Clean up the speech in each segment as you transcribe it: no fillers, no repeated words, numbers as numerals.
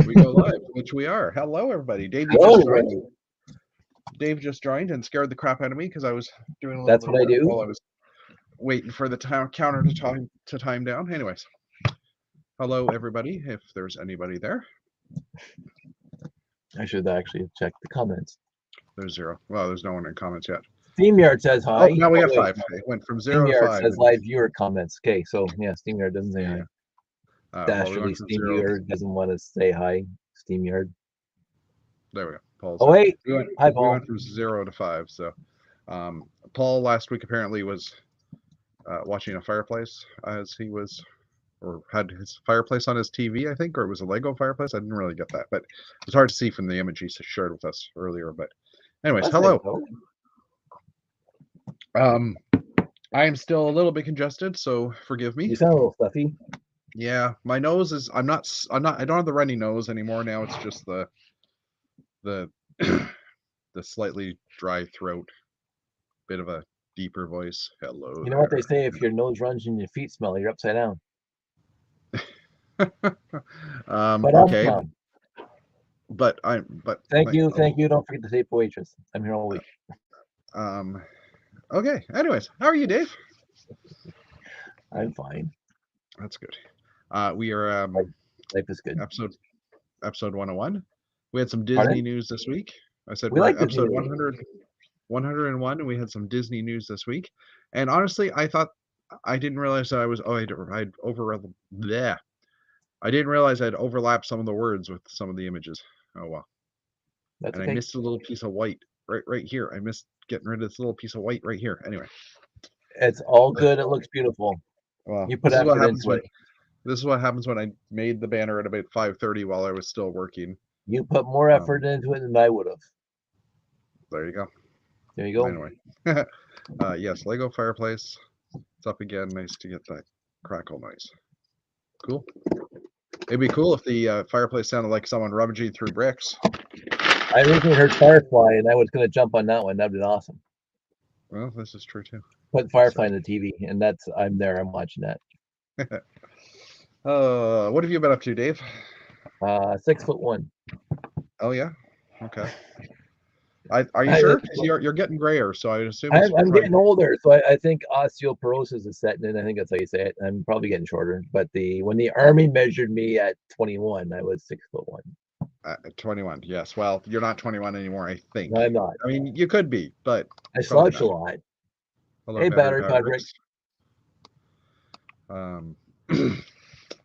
We go live, which we are. Hello, everybody. Dave, you Hello, just joined. everybody. Dave just joined and scared the crap out of me because I was doing a little That's bit what of I work do. while I was waiting for the counter to time down. Anyways, hello, everybody. If there's anybody there, I should actually check the comments. there's zero. Well, there's no one in comments yet. SteamYard says Oh, hi. now we got wait, five. no. It went from 0 to SteamYard 5. says live viewer comments. Okay, so yeah, SteamYard doesn't say Yeah. hi. Well, we Dastardly went from 0. SteamYard doesn't want to say hi. SteamYard. There we go. Paul's Oh there. wait, hi We Paul. went from 0 to 5. So, Paul last week apparently was watching a fireplace as he was, or had his fireplace on his TV, I think, or it was a Lego fireplace. I didn't really get that, but it was hard to see from the image he shared with us earlier. But anyways, That's hello. nice, I am still a little bit congested, so forgive me. you sound a little stuffy. Yeah, my nose is. I don't have the runny nose anymore. Now it's just the the slightly dry throat, bit of a deeper voice. Hello. You know what they say? If your nose runs and your feet smell, you're upside down. Okay. But thank you. Don't forget to tip the waitress. I'm here all week. Okay. Anyways, how are you, Dave? I'm fine. That's good. We are life is good. Episode 101. We had some Disney news this week. I said we we're like at episode 101, and we had some Disney news this week. And honestly, I didn't realize that I'd bleh. I didn't realize I'd overlapped some of the words with some of the images. Oh well. That's and okay. I missed a little piece of white right here. I missed getting rid of this little piece of white right here. Anyway. It's all good. It looks beautiful. Well, you put effort into it. This is what happens when I made the banner at about 5:30 while I was still working. You put more effort into it than I would have. There you go. There you go. Anyway. Yes, Lego fireplace. It's up again. Nice to get that crackle noise. Cool. It'd be cool if the fireplace sounded like someone rummaging through bricks. I originally heard Firefly, and I was going to jump on that one. That'd been awesome. Well, this is true too. Put Firefly on the TV, and I'm there. I'm watching that. What have you been up to, Dave? 6'1". Oh yeah. Okay. Are you sure? You're getting grayer, so I assume I'm getting older, so I think osteoporosis is setting in. I think that's how you say it. I'm probably getting shorter. But when the Army measured me at 21, I was 6'1". 21, yes. Well, you're not 21 anymore, I think. No, I'm not. I mean, you could be, but I slouch a lot. Hello, hey, Battery Patrick.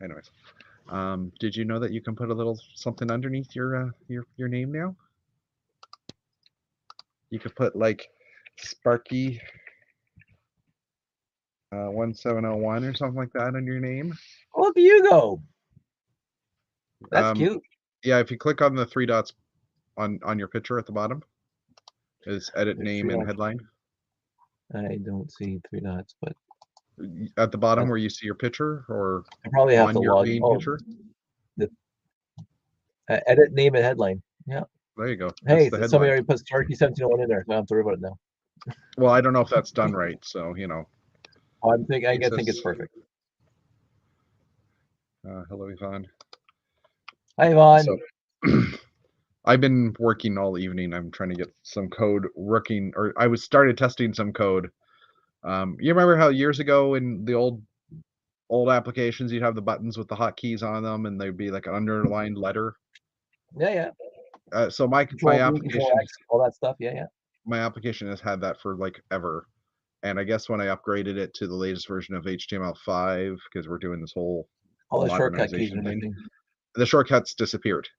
Anyways, did you know that you can put a little something underneath your name now? You could put like Sparky 1701 or something like that on your name. Look at you go. That's cute. Yeah, if you click on the 3 dots on your picture at the bottom, is edit name and headline. I don't see 3 dots, but at the bottom where you see your picture, or I probably have to log in. Picture. Edit name and headline. Yeah. There you go. Hey, somebody already put Starkey 1701 in there, so I don't have to worry about it now. Well, I don't know if that's done right, so you know. I think it's perfect. Hello, Yvonne. Hi, Yvonne. So, I've been working all evening. I'm trying to get some code working, or I started testing some code. You remember how years ago in the old applications you'd have the buttons with the hotkeys on them, and they'd be like an underlined letter. Yeah. So my application, all that stuff. Yeah. My application has had that for like ever, and I guess when I upgraded it to the latest version of HTML5, because we're doing this whole shortcut keys thing, the shortcuts disappeared.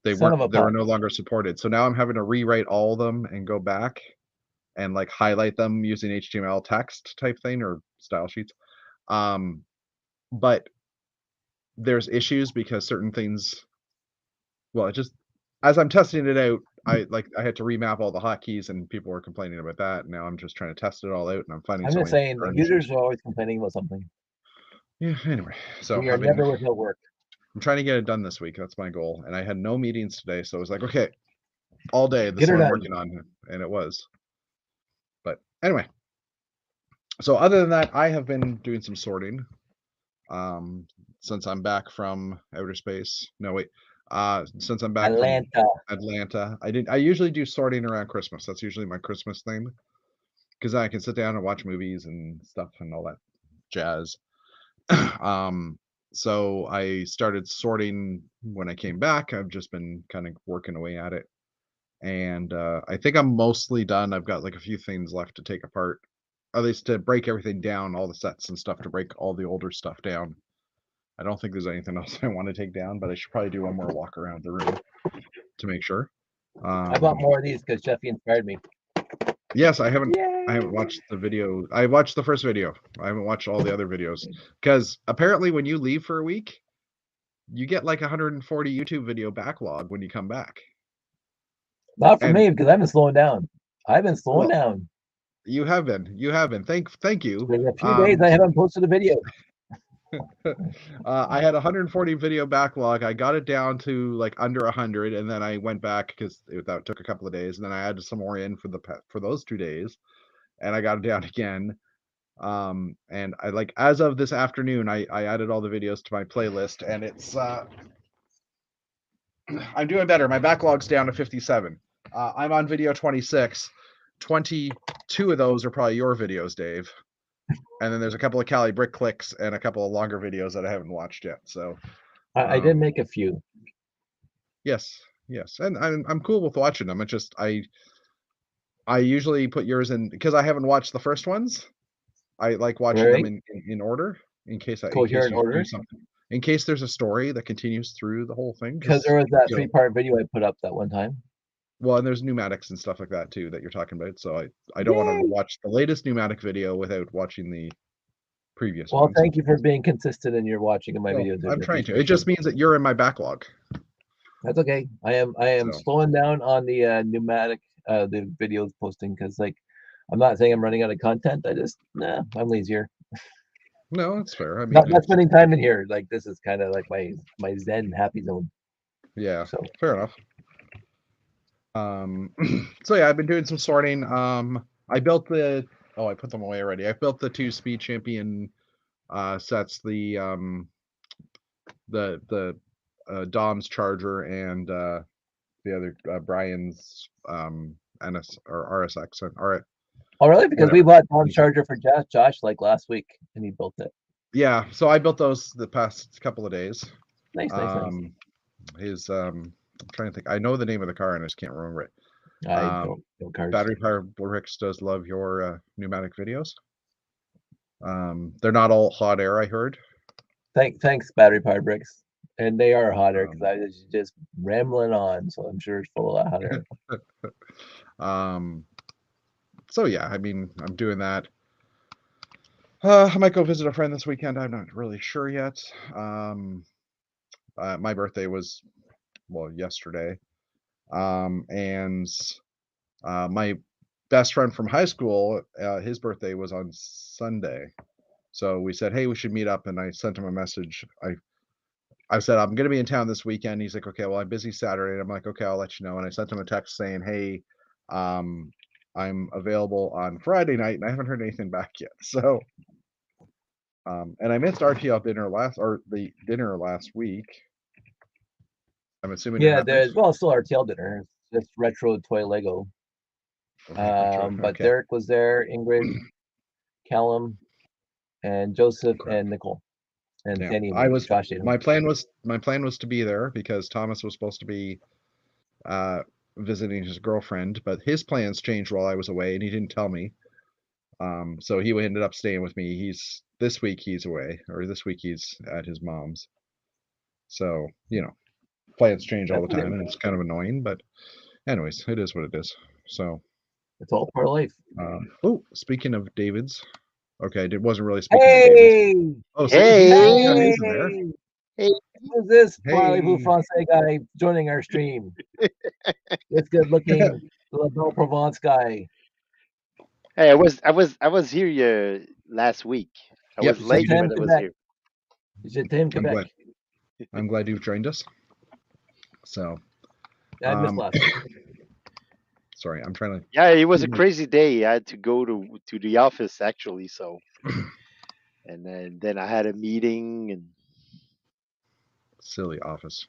They were no longer supported. So now I'm having to rewrite all of them and go back and like highlight them using HTML text type thing or style sheets. But there's issues because certain things, well, it just, as I'm testing it out, I had to remap all the hotkeys, and people were complaining about that. Now I'm just trying to test it all out, and I'm finding. I'm just saying, users are always complaining about something. Yeah. Anyway, so we are never without work. I'm trying to get it done this week. That's my goal. And I had no meetings today, so I was like, okay, all day this is what I'm working on, and it was. But anyway, so other than that, I have been doing some sorting. since I'm back from outer space. No, wait. Since I'm back from Atlanta. Atlanta, I usually do sorting around Christmas. That's usually my Christmas thing because I can sit down and watch movies and stuff and all that jazz. So I started sorting when I came back. I've just been kind of working away at it, and I think I'm mostly done. I've got like a few things left to take apart, at least to break everything down, all the sets and stuff, to break all the older stuff down. I don't think there's anything else I want to take down, but I should probably do one more walk around the room to make sure. I bought more of these because Jeffy inspired me. Yes, I haven't Yay! watched the video. I watched the first video. I haven't watched all the other videos because apparently when you leave for a week, you get like 140 YouTube video backlog when you come back. Not for And me because I've been slowing down. I've been slowing down. You have been. You have been. Thank you. There's a few days I haven't posted a video. I had 140 video backlog. I got it down to like under 100, and then I went back because that took a couple of days, and then I added some more in for those 2 days, and I got it down again. And I like as of this afternoon, I added all the videos to my playlist, and it's I'm doing better. My backlog's down to 57. I'm on video 26. 22 of those are probably your videos, Dave. And then there's a couple of Cali Brick clicks and a couple of longer videos that I haven't watched yet. So I did make a few. Yes, and I'm cool with watching them. It's just I usually put yours in because I haven't watched the first ones. I like watching them in order in case coherent order. In case there's a story that continues through the whole thing. Because there was that 3-part video I put up that one time. Well, and there's pneumatics and stuff like that too that you're talking about. So I don't want to watch the latest pneumatic video without watching the previous ones. Well, thank you for being consistent in your watching of my videos. I'm trying to. It just means that you're in my backlog. That's okay. I am slowing down on the pneumatic the videos posting because like I'm not saying I'm running out of content. I'm lazier. No, that's fair. I mean, not spending time in here. Like this is kind of like my zen happy zone. Yeah, so fair enough. So yeah, I've been doing some sorting. I built I put them away already. I built the 2 Speed Champion sets, the Dom's Charger and the other Brian's NS or RSX and Oh really? Because we bought Dom's Charger for Josh like last week and he built it. Yeah, so I built those the past couple of days. Nice. His I'm trying to think. I know the name of the car and I just can't remember it. I don't know cars. Battery Power Bricks does love your pneumatic videos. They're not all hot air, I heard. Thanks, Battery Power Bricks. And they are hot air because I was just rambling on, so I'm sure it's full of that hot air. So yeah, I mean, I'm doing that. I might go visit a friend this weekend. I'm not really sure yet. My birthday was yesterday. And my best friend from high school, his birthday was on Sunday. So we said, hey, we should meet up. And I sent him a message. I said, I'm going to be in town this weekend. He's like, okay, well, I'm busy Saturday. And I'm like, okay, I'll let you know. And I sent him a text saying, hey, I'm available on Friday night. And I haven't heard anything back yet. So, and I missed RTL dinner the dinner last week. I'm assuming. Yeah, there's still RTL dinner. It's just retro toy Lego. But Derek was there, Ingrid, Callum, and Joseph and Nicole. And Danny. Josh. My plan was to be there because Thomas was supposed to be visiting his girlfriend, but his plans changed while I was away, and he didn't tell me. So he ended up staying with me. This week he's away, or this week he's at his mom's. So plans change all the time, and it's kind of annoying. But anyways, it is what it is. So it's all part of life. Speaking of David's. Okay, it wasn't really speaking of David's. Oh, hey! Hey! Who's this Parlez-vous Francais guy joining our stream? This good-looking La Belle Provence guy. Hey, I was here last week. I was late, but I was here. Quebec. I'm glad you've joined us. So, I missed last week. Sorry, I'm trying to. Yeah, it was a crazy day. I had to go to the office actually. So, and then I had a meeting, and Silly office.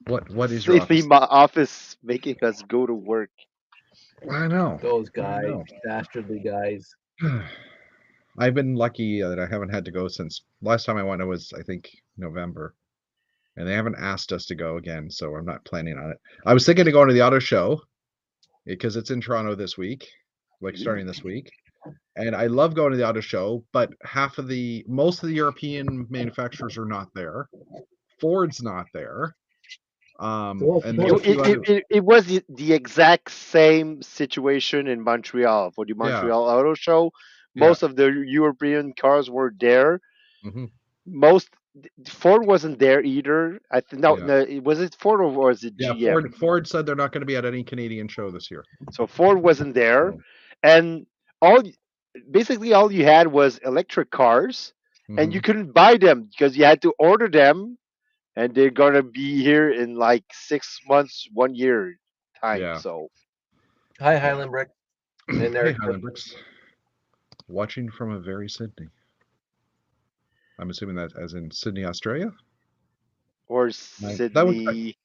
What is your Silly office? my office making us go to work. I know. Those I guys, know. dastardly guys. I've been lucky that I haven't had to go since last time I went. It was I think November, and they haven't asked us to go again, so I'm not planning on it. I was thinking of going to the auto show because it's in Toronto this week, like starting this week. And I love going to the auto show, but most of the European manufacturers are not there. Ford's not there. Well, And there's a Ford- few other. It was the exact same situation in Montreal for the Yeah, Montreal Auto Show. yeah. Most of the European cars were there. Hmm. Most Ford wasn't there either. I think no, Yeah, no, was it Ford or was it yeah. GM? Ford said they're not going to be at any Canadian show this year. So Ford wasn't there, So, and all basically all you had was electric cars, and you hmm. couldn't buy them because you had to order them, and they're gonna be here in like 6 months, 1 year time. Yeah, So Hi, yeah. Highland Brick. And Hey, Eric. Highland Bricks, watching from a very Sydney. I'm assuming that as in Sydney, Australia. or That would Sydney,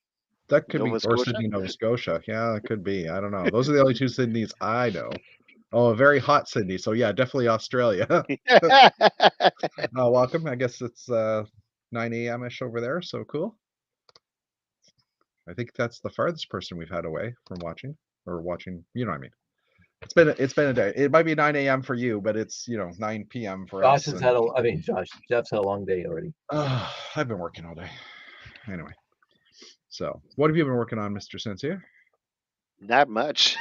that could be Nova or Scotia. Sydney, Nova Scotia. Yeah, it could be. I don't know. Those are the only two Sydneys I know. Oh, a very hot Sydney. So yeah, definitely Australia. Welcome. I guess it's 9 a.m. ish over there. So cool. I think that's the farthest person we've had away from watching or watching. You know what I mean? It's been a day. It might be 9 a.m. for you, but it's 9 p.m. for Josh us. has And had Jeff's had a long day already. I've been working all day. Anyway, so what have you been working on, Mr. Sensei? Not much.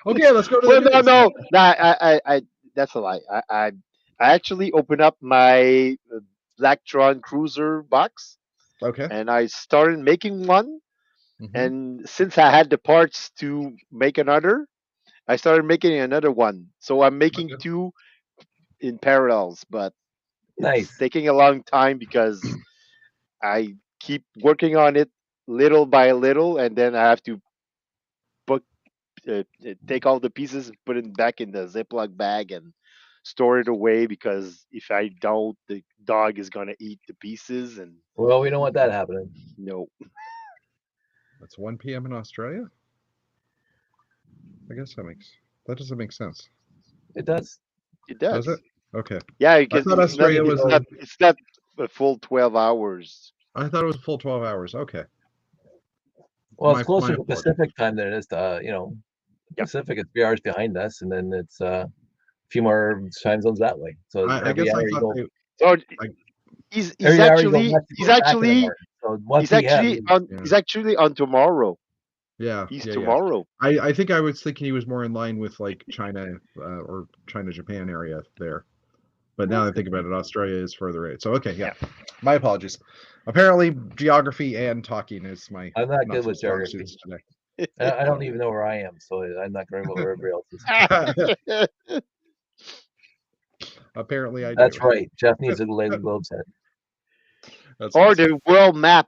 Okay, let's go to the Well, no, news. no, no. That's a lie. I actually opened up my Blacktron Cruiser box, Okay. and I started making one. Hmm. And since I had the parts to make another, I started making another one. So I'm making Okay. two in parallels, but it's Nice. taking a long time because I keep working on it little by little, and then I have to put take all the pieces and put it back in the Ziploc bag and store it away because if I don't, the dog is gonna eat the pieces and Well, we don't want that happening. no. It's 1 p.m. in Australia. I guess that doesn't make sense. It does. It Does it? does. Okay. Yeah, I because thought it's not Australia was. it's not a full 12 hours. I thought it was a full 12 hours. Okay. Well, it's My closer to apologies. Pacific time than it is to Yep. Pacific. It's 3 hours behind us, and then it's a few more time zones that way. So I every guess I hour you thought go, they. So I, he's every hour you go actually west, you go back an hour. So 1 p.m. yeah. he's actually on tomorrow. Yeah. He's Yeah. Yeah. tomorrow. I think I was thinking he was more in line with like China or China Japan area there. But now that I think about it, Australia is further out. So okay, yeah. My apologies. Apparently, geography and talking is my I'm not good so with strong geography. suits today. I don't even know where I am, so I'm not going to remember where everybody else is. Apparently, I do. That's right. Jeff needs a Lego Globe set. That's Or awesome. the world map.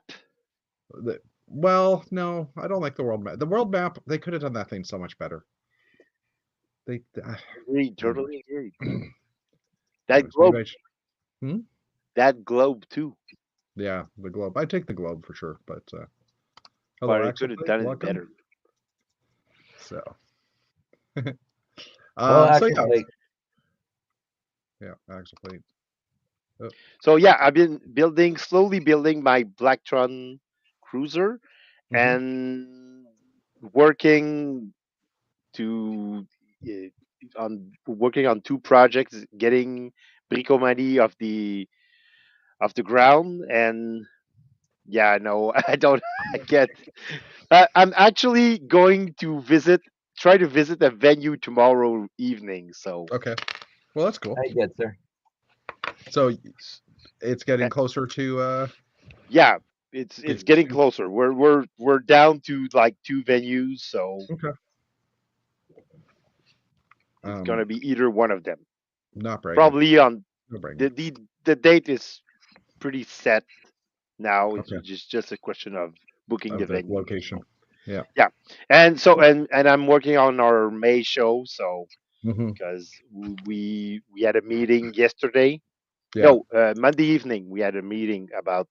Well, no, I don't like the world map. The world map, they could have done that thing so much better. They. Agreed, Anyways. totally agreed. Anyways, maybe I should. That globe too. Yeah, the globe. I take the globe for sure. But hello, But it Axel. could have done it Welcome. better. So. Well, So actually, yeah, Axel plate. So yeah, I've been slowly building my Blacktron Cruiser Mhm. and working to working on two projects, getting Bricomani off the ground, and yeah, no, I don't. I get. I'm actually going to try to visit a venue tomorrow evening. So Okay. Well, that's cool. I get there. So it's getting closer to yeah, it's getting to closer. We're down to like two venues, so okay. it's gonna be either one of them. Not bragging. Probably on No bragging. the date is pretty set now. It's Okay. just a question of booking the Of the venue. location. Yeah. Yeah, and so and I'm working on our May show. So Hmm. because we had a meeting yesterday, Yeah. No, Monday evening we had a meeting about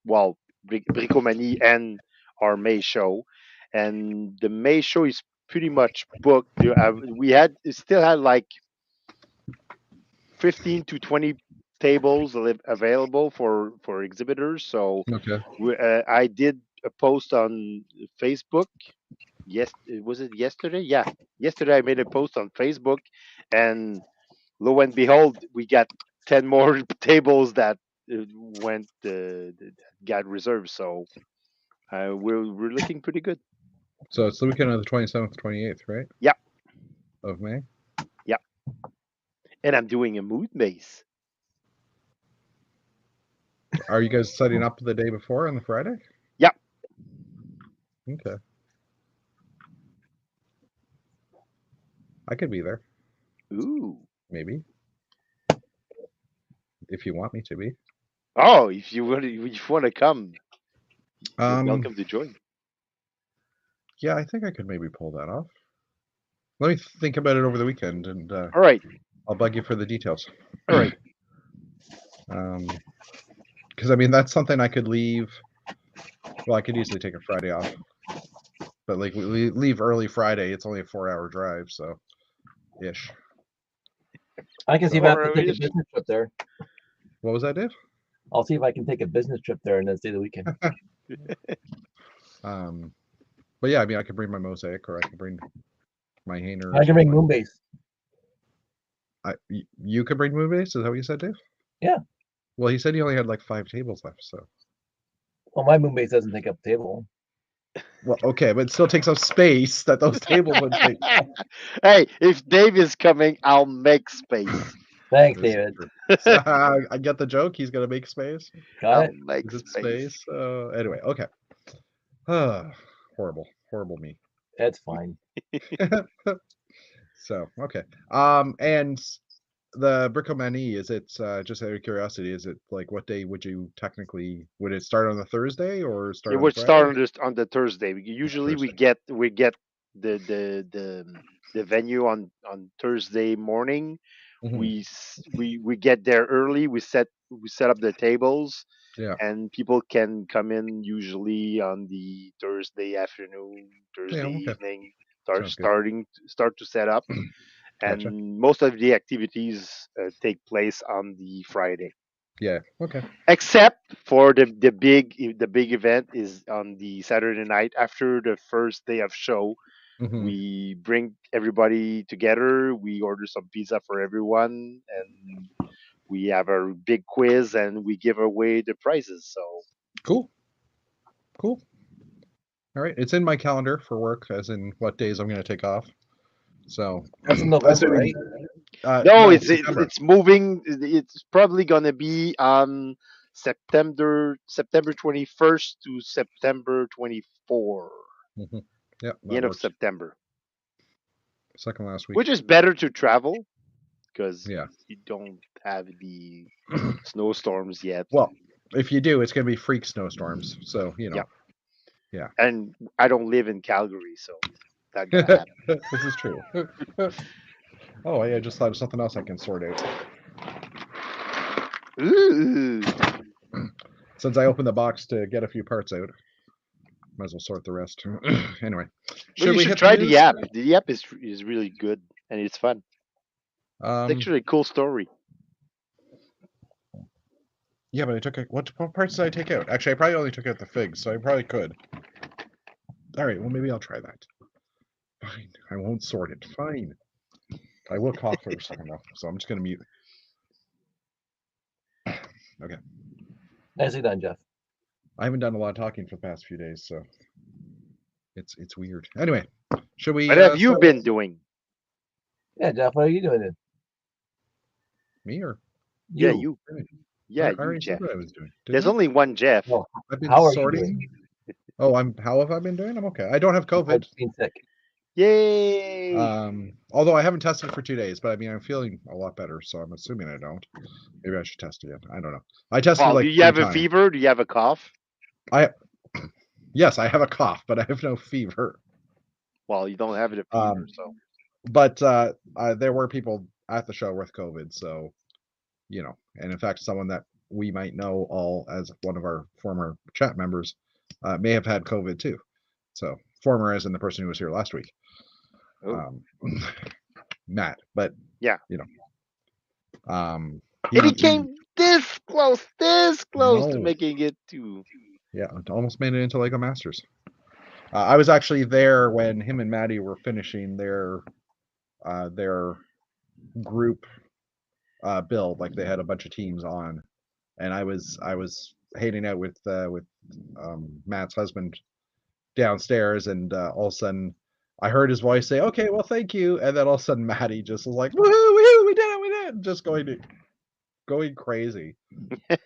Bricomanie and our May show, and the May show is pretty much booked. We still had like 15 to 20 tables available for exhibitors. So Okay. I did a post on Facebook. Yes, was it yesterday? Yeah, yesterday I made a post on Facebook, and lo and behold, we got 10 more tables that got reserved. So we're looking pretty good. So it's the weekend of the 27th, 28th, right? Yeah, Of May. yeah. And I'm doing a mood maze. Are you guys setting up the day before on the Friday? Yeah. Okay. I could be there. Ooh. Maybe. If you want me to be. Oh, if you want to come, you're welcome to join. Yeah, I think I could maybe pull that off. Let me think about it over the weekend, and All right. I'll bug you for the details. All right. Because I mean that's something I could leave. Well, I could easily take a Friday off, but like we leave early Friday. It's only a 4-hour drive, so ish. I can see if I have to take a business trip there. What was that, Dave? I'll see if I can take a business trip there and then stay the weekend. But yeah, I mean, I could bring my mosaic, or I could bring my Hainer. I can bring Moonbase. You could bring Moonbase? Is that what you said, Dave? Yeah. Well, he said he only had like 5 tables left, so. Well, my Moonbase doesn't take up table. Well, okay, but it still takes up space that those tables would take. Hey, if Dave is coming, I'll make space. Thanks, David. I get the joke. He's gonna make space. Got it. Make space. Anyway, okay. Horrible me. That's fine. So okay. And the Bricomanie, is it just out of curiosity? Is it like what day would it start on the Thursday or start? It on would Friday? start on the Thursday. Usually we Thursday. get the venue on Thursday morning. Mm-hmm. We get there early. We set up the tables. Yeah. And people can come in usually on the Thursday afternoon, Thursday evening, start to set up. Gotcha. And most of the activities take place on the Friday. Yeah. Okay. Except for the big event is on the Saturday night after the first day of show. Mm-hmm. We bring everybody together. We order some pizza for everyone, and we have a big quiz, and we give away the prizes. So cool. All right, it's in my calendar for work, as in what days I'm going to take off. So that's in November, right? No, it's moving. It's probably going to be on September 21st to September 24. Mm-hmm. Yeah, the end of September. Second last week. Which is better to travel because you don't have the snowstorms yet. Well, if you do, it's going to be freak snowstorms. So Yeah. And I don't live in Calgary, so that gonna happen. This is true. Oh, I just thought of something else I can sort out. Ooh. Since I opened the box to get a few parts out, might as well sort the rest. Anyway, you should try the app. The app is really good and it's fun. It's actually a cool story. Yeah, but I took what parts did I take out? Actually, I probably only took out the figs, so I probably could. All right, well maybe I'll try that. Fine, I won't sort it. Fine. I will cough for a second though, so I'm just gonna mute. Okay. Nicely done, Jeff. I haven't done a lot of talking for the past few days, so it's weird. Anyway, should we? What have you been doing? Yeah, Jeff, what are you doing then? Me or? Yeah, you. Yeah, I already Jeff. said what I was doing. There's only one Jeff. No, I've been how are sorting. you doing? Oh, how have I been doing? I'm okay. I don't have COVID. Being sick. Yay! Although I haven't tested for 2 days, but I mean I'm feeling a lot better, so I'm assuming I don't. Maybe I should test again. I don't know. I tested like. Do you have a fever? Do you have a cough? Yes, I have a cough, but I have no fever. Well, you don't have a fever, so. But there were people at the show with COVID, so and in fact, someone that we might know all as one of our former chat members may have had COVID too. So former as in the person who was here last week, Matt. But yeah, he and he came this close No. to making it to. Yeah, almost made it into Lego Masters. I was actually there when him and Maddie were finishing their group build. Like they had a bunch of teams on, and I was hanging out with Matt's husband downstairs, and all of a sudden I heard his voice say, "Okay, well, thank you," and then all of a sudden Maddie just was like, "Woohoo! Woohoo! We did it! Just going crazy.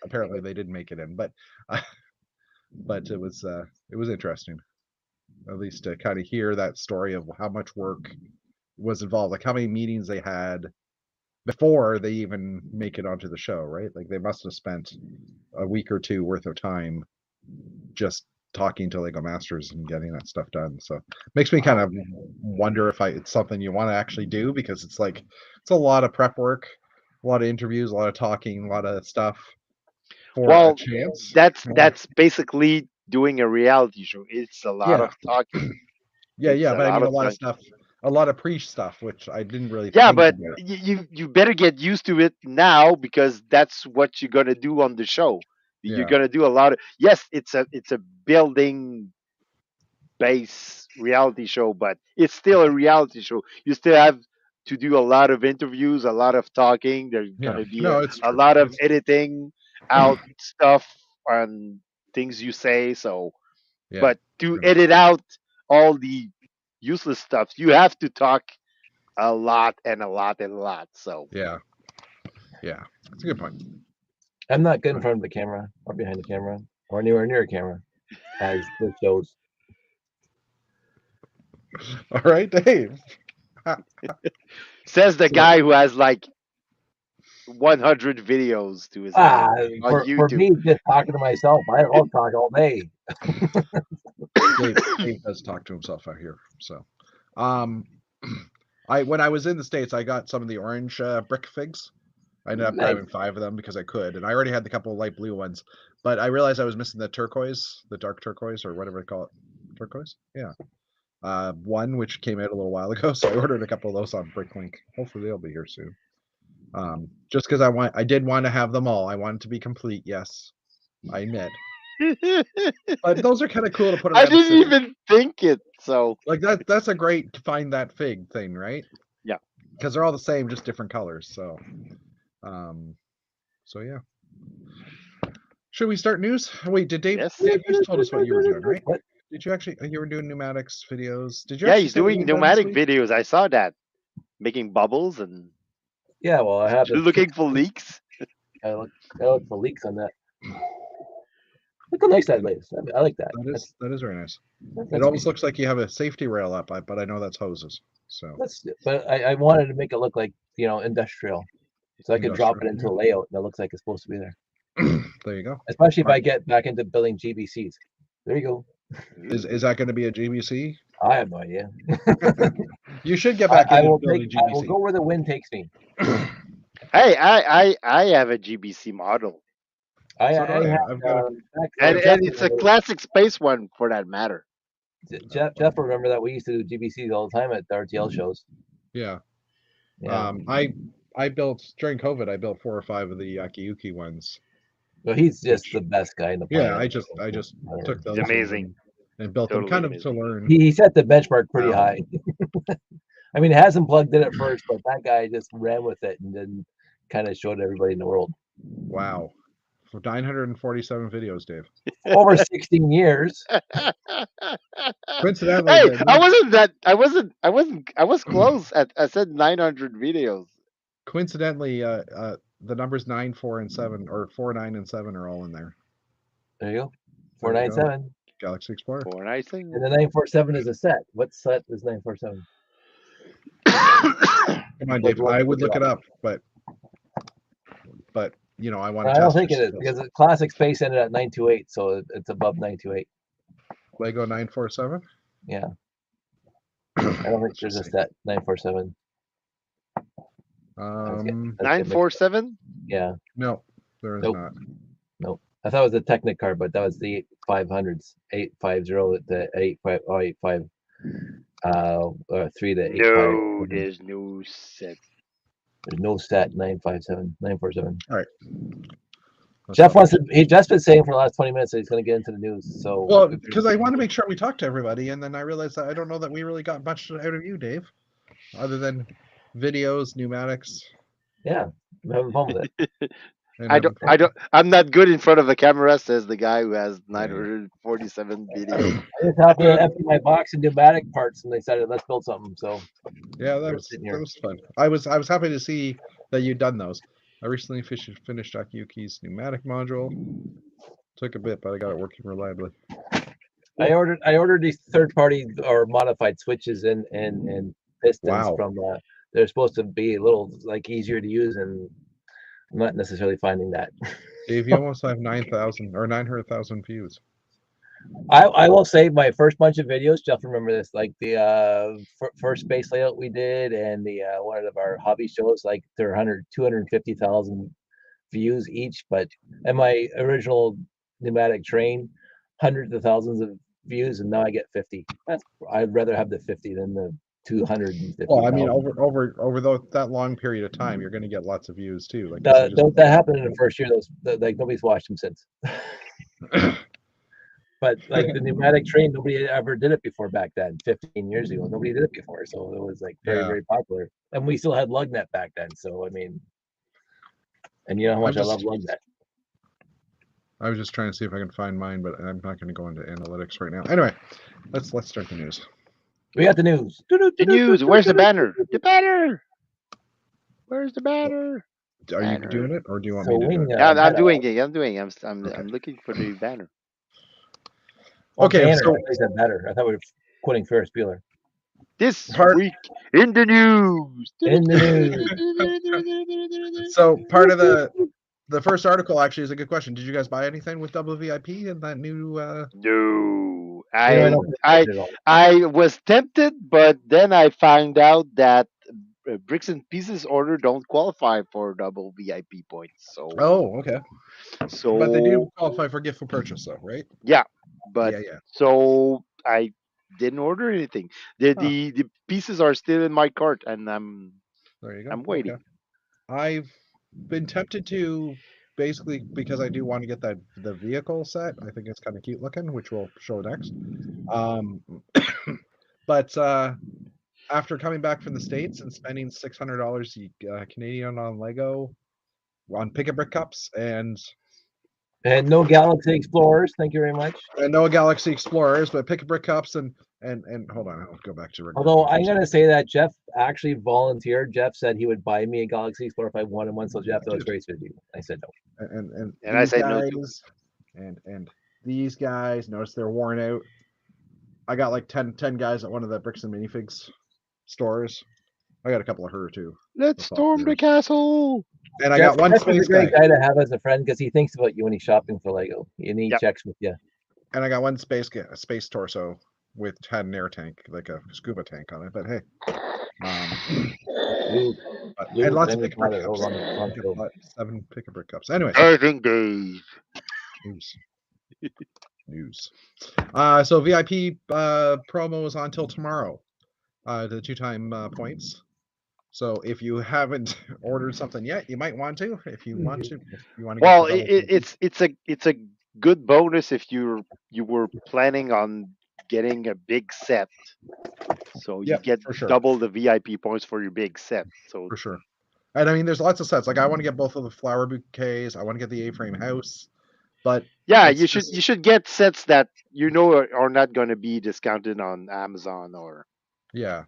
Apparently they didn't make it in, but it was interesting, at least to kind of hear that story of how much work was involved, like how many meetings they had before they even make it onto the show, right? Like they must have spent a week or two worth of time just talking to Lego Masters and getting that stuff done. So makes me kind of wonder if it's something you want to actually do, because it's a lot of prep work, a lot of interviews, a lot of talking, a lot of stuff for a chance. That's basically doing a reality show. It's a lot of talking. Yeah, but I mean a lot of stuff, a lot of pre stuff, which I didn't really. Yeah, but you better get used to it now, because that's what you're gonna do on the show. You're gonna do a lot of. Yes, it's a building base reality show, but it's still a reality show. You still have to do a lot of interviews, a lot of talking. There's gonna be a lot of editing out stuff on things you say. So, but to edit out all the useless stuff, you have to talk a lot and a lot and a lot. So yeah, that's a good point. I'm not good in front of the camera or behind the camera or anywhere near a camera, as this shows. All right, Dave. Says the guy who has like 100 videos to his name on YouTube. For me, just talking to myself, I'll talk all day. Dave does talk to himself out here. So, when I was in the States, I got some of the orange brick figs. I ended up grabbing 5 of them because I could, and I already had the couple of light blue ones. But I realized I was missing the turquoise, the dark turquoise, or whatever they call it. Turquoise? Yeah. One which came out a little while ago, so I ordered a couple of those on Bricklink. Hopefully they'll be here soon. Just because I did want to have them all. I wanted to be complete. Yes, I admit. But those are kind of cool to put. I didn't even think it. So like that's a great to find that fig thing, right? Yeah. Because they're all the same, just different colors. So, yeah. Should we start news? Wait, did Dave? Yes. Dave just told us what you were doing, right? What? Did you actually? You were doing pneumatics videos. Did you? Yeah, he's doing pneumatic videos. I saw that, making bubbles and. Yeah, well, I have. Looking for leaks. I look for leaks on that. Look how nice that is. I like that. That is very nice. It almost looks like you have a safety rail up, but I know that's hoses. So. But I wanted to make it look like industrial, so I could drop it into a layout and it looks like it's supposed to be there. There you go. Especially if I get back into building GBCs. There you go. Is that going to be a GBC? I have no idea. You should get back into building GBC. I will go where the wind takes me. Hey, I have a GBC model. I've got and it's a classic space one for that matter. Jeff, remember that we used to do GBCs all the time at the RTL shows. Yeah. I built during COVID. I built 4 or 5 of the Yakiyuki ones. Well, he's just the best guy in the planet. Yeah, I just took those. Amazing. And built them kind of to learn. He set the benchmark pretty high. I mean, it hasn't plugged in at first, but that guy just ran with it and then kind of showed everybody in the world. Wow. For 947 videos, Dave. Over 16 years. Coincidentally, hey, I was close. I said 900 videos. Coincidentally, the numbers 9, 4, and 7, or 4, 9, and 7 are all in there. There you go. 497. Galaxy Explorer. 497. And the 947 is a set. What set is 947? Come on, Dave. I would look it up, but I want to. I don't think it is because the classic space ended at 928, so it's above 928. Lego 947. Yeah. I don't think there's a set 947. 947. Yeah. No, there is Nope. not. Nope. I thought it was the Technic card, but that was the 500s. 850 to 85 3 to 85. No, there's no set. There's no set 957, 947. All right. Jeff wants to. He just been saying for the last 20 minutes that he's going to get into the news. So well, because I want to make sure we talk to everybody, and then I realized that I don't know that we really got much out of you, Dave, other than videos, pneumatics. Yeah, I'm having fun with it. I'm not good in front of the camera, says the guy who has 947 videos. I just have to empty my box of pneumatic parts, and they decided let's build something. So yeah, that was fun. I was happy to see that you'd done those. I recently finished Jack Yuki's pneumatic module. Took a bit, but I got it working reliably. I ordered these third-party or modified switches and pistons from. They're supposed to be a little like easier to use, and I'm not necessarily finding that. Dave, you almost have 9,000 or 900,000 views. I will say my first bunch of videos, Jeff, remember this, like the first space layout we did, and the one of our hobby shows, like they're 250,000 views each. But and my original pneumatic train, hundreds of thousands of views, and now I get 50. I'd rather have the 50 than the 250. Well, I mean, over that long period of time, you're going to get lots of views too. Like that happened in the first year. Like nobody's watched them since. But like the pneumatic train, nobody ever did it before back then. 15 years ago, nobody did it before, so it was like very popular. And we still had LugNet back then. So I mean, and you know how much I love LugNet. I was just trying to see if I can find mine, but I'm not going to go into analytics right now. Anyway, let's start the news. We got the news. The news. Where's the banner? The banner. Where's the banner? Are you doing it, or do you want me to do it? Yeah, I'm doing it. I'm looking for the banner. Okay, banner, so I said better. I thought we were quoting Ferris Bueller. This week in the news. In the news. So part of the first article actually is a good question. Did you guys buy anything with double VIP in that new? No, I was tempted, but then I found out that Bricks and Pieces order don't qualify for double VIP points. So okay. So but they do qualify for gift for purchase, though, right? Yeah, but so I didn't order anything. The pieces are still in my cart, and I'm waiting. Okay. I've been tempted to, basically because I do want to get the vehicle set. I think it's kind of cute looking, which we'll show next. But after coming back from the States and spending $600 Canadian on Lego, on Pick-a-Brick cups, and no Galaxy Explorers, thank you very much. And no Galaxy Explorers, but Pick-a-Brick cups and hold on, I'll go back to. Although I'm gonna say that Jeff actually volunteered. Jeff said he would buy me a Galaxy Explorer if I wanted one. So Jeff, that was great of you. I said no. And I said no. And these guys, notice they're worn out. I got like 10 guys at one of the Bricks and Minifigs stores. I got a couple of her too. Let's storm the castle. And I got one space guy. A great guy to have as a friend because he thinks about you when he's shopping for Lego. And he checks with you. And I got one space torso had an air tank, like a scuba tank on it. But hey, and lots of Pick-a-Brick cups. 7 Pick-a-Brick cups. Anyway, I think Dave. News. So VIP promo is on till tomorrow. The 2-time points. So if you haven't ordered something yet, you might want to. If you want to, Well, it's a good bonus if you were planning on getting a big set. So you get double the VIP points for your big set. So for sure. And I mean, there's lots of sets. Like I want to get both of the flower bouquets. I want to get the A-frame house. But yeah, you should get sets that you know are not going to be discounted on Amazon or. Yeah.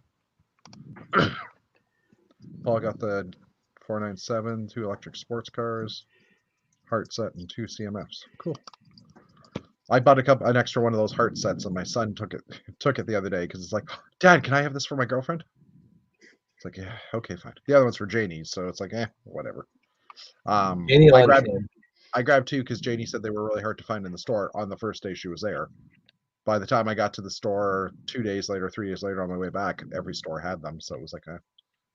Paul got the 497, 2 electric sports cars, heart set, and 2 CMFs. Cool. I bought an extra one of those heart sets, and my son took it the other day because it's like, Dad, can I have this for my girlfriend? It's like, yeah, okay, fine. The other one's for Janie, so it's like, whatever. I grabbed 2 because Janie said they were really hard to find in the store on the first day she was there. By the time I got to the store 2 days later, 3 days later on my way back, every store had them, so it was like,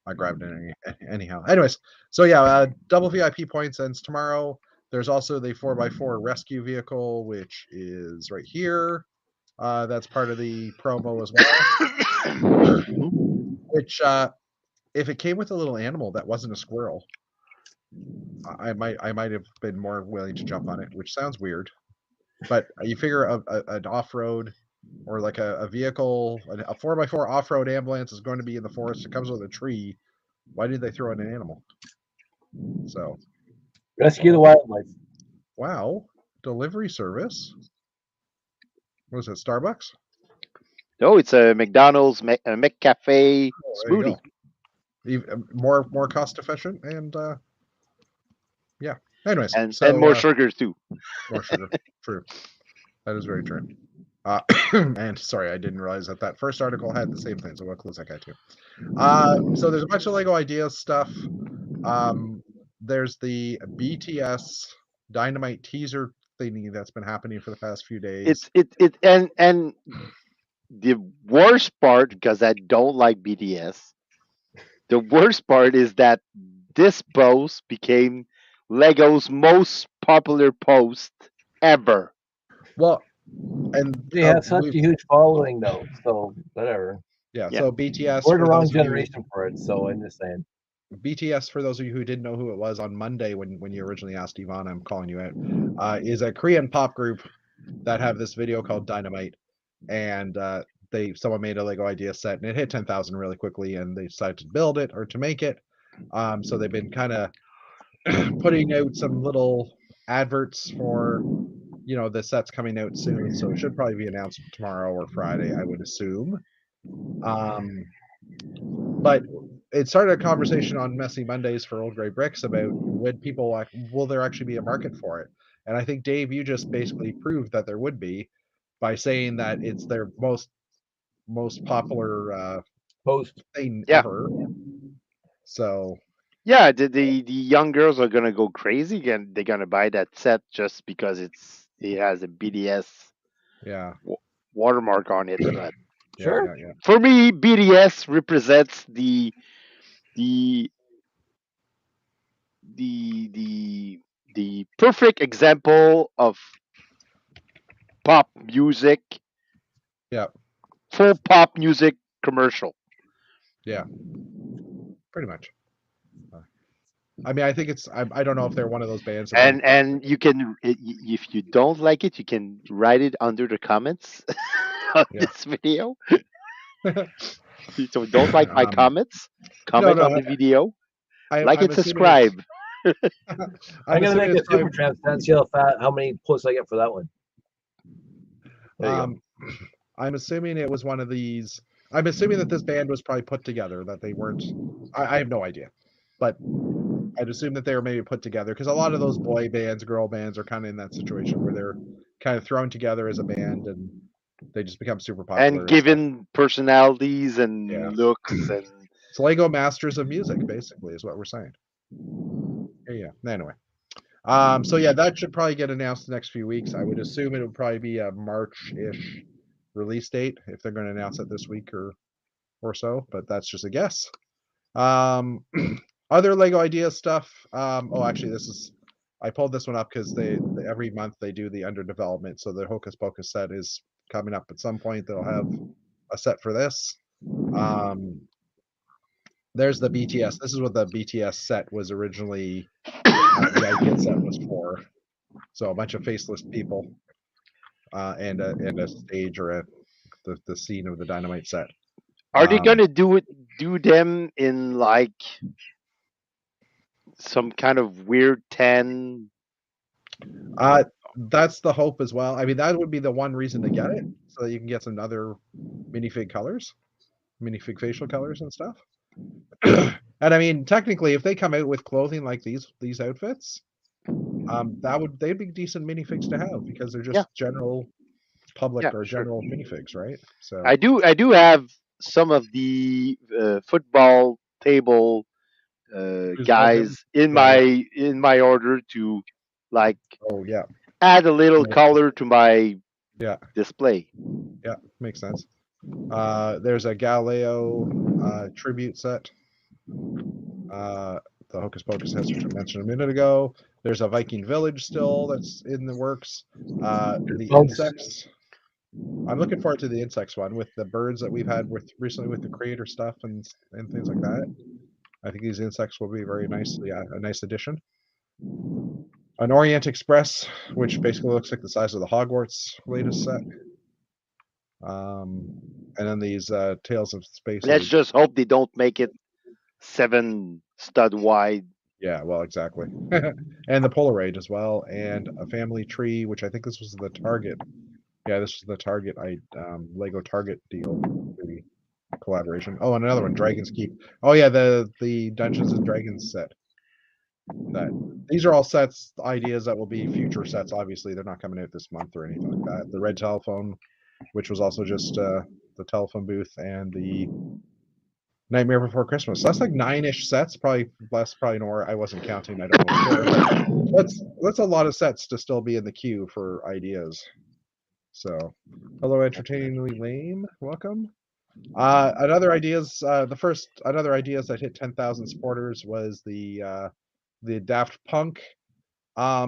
I grabbed it anyhow. Anyways, so yeah, double VIP points ends tomorrow. There's also the 4x4 rescue vehicle, which is right here. That's part of the promo as well. Which, if it came with a little animal that wasn't a squirrel, I might have been more willing to jump on it, which sounds weird. But you figure an off-road or like a vehicle, a 4x4 off-road ambulance is going to be in the forest. It comes with a tree. Why did they throw in an animal? So rescue the wildlife. wow, delivery service. What is it? Starbucks? No, it's a McDonald's McCafe smoothie. Even more cost efficient and yeah. Anyways, and so, more sugar too. More sugar. True. That is very true. And sorry, I didn't realize that first article had the same thing, so we'll close that guy too. So there's a bunch of Lego Ideas stuff. There's the BTS Dynamite teaser thingy that's been happening for the past few days. And the worst part, because I don't like BTS, the worst part is that this post became Lego's most popular post ever. Well, and they have such a huge following though, so whatever. Yeah, so BTS. We're the wrong generation for it, so I'm just saying. BTS, for those of you who didn't know who it was on Monday when you originally asked Yvonne, I'm calling you out, is a Korean pop group that have this video called Dynamite, and someone made a Lego Idea set, and it hit 10,000 really quickly, and they decided to build it or to make it. So they've been kind of putting out some little adverts for, the set's coming out soon, so it should probably be announced tomorrow or Friday, I would assume. But it started a conversation on Messy Mondays for Old Grey Bricks about will there actually be a market for it? And I think, Dave, you just basically proved that there would be by saying that it's their most popular post thing ever. So yeah, the young girls are gonna go crazy and they're gonna buy that set just because it has a BTS watermark on it. But sure, for me, BTS represents the perfect example of pop music. Yeah. Full pop music commercial. Yeah. Pretty much. I mean, I think it's. I don't know if they're one of those bands. And you can, if you don't like it, you can write it under the comments on this video. So don't like my comments. Comment on the video. Like and subscribe. I'm gonna make a super tramp and see how many posts I get for that one. I'm assuming it was one of these. I'm assuming that this band was probably put together. That they weren't. I have no idea, but I'd assume that they were maybe put together because a lot of those boy bands, girl bands are kind of in that situation where they're kind of thrown together as a band and they just become super popular. And given personalities and looks and it's Lego Masters of Music, basically, is what we're saying. Yeah. Anyway, so yeah, that should probably get announced the next few weeks. I would assume it would probably be a March-ish release date if they're going to announce it this week or so, but that's just a guess. Other Lego Idea stuff. Actually, I pulled this one up because they every month they do the under development. So the Hocus Pocus set is coming up at some point. They'll have a set for this. There's the BTS. This is what the BTS set was originally. The idea set was for. So a bunch of faceless people, and a stage or the scene of the Dynamite set. Are they gonna do them in like some kind of weird 10? That's the hope as well. I mean, that would be the one reason to get it, so that you can get some other minifig colors, minifig facial colors and stuff. And I mean, technically, if they come out with clothing like these outfits, they'd be decent minifigs to have because they're just general public or general minifigs, right? So I do have some of the football table guys in my order to like add a little color to my display. Yeah, makes sense. There's a Galileo tribute set The Hocus Pocus heads, which I mentioned a minute ago. There's a Viking village still that's in the works. The Bugs. insects. I'm looking forward to the insects one with the birds that we've had with recently with the creator stuff and things like that. I think these insects will be very nicely a nice addition. An Orient Express, which basically looks like the size of the Hogwarts latest set. And then these Tales of Space Let's Age. just hope they don't make it 7 stud wide. Yeah, well, exactly. And the Polaroid as well, and a family tree, which I think this was the Target. Yeah, this was the Target Lego Target deal, maybe collaboration. Oh, and another one, Dragon's Keep. Oh yeah, the Dungeons and Dragons set. These are all sets, ideas that will be future sets. Obviously, they're not coming out this month or anything like that. The red telephone, which was also just the telephone booth, and the Nightmare Before Christmas. So that's like 9-ish sets, probably less, probably more. I wasn't counting. I don't know. But that's a lot of sets to still be in the queue for ideas. So, hello, entertainingly lame. Welcome. Another ideas that hit 10,000 supporters was the Daft Punk. I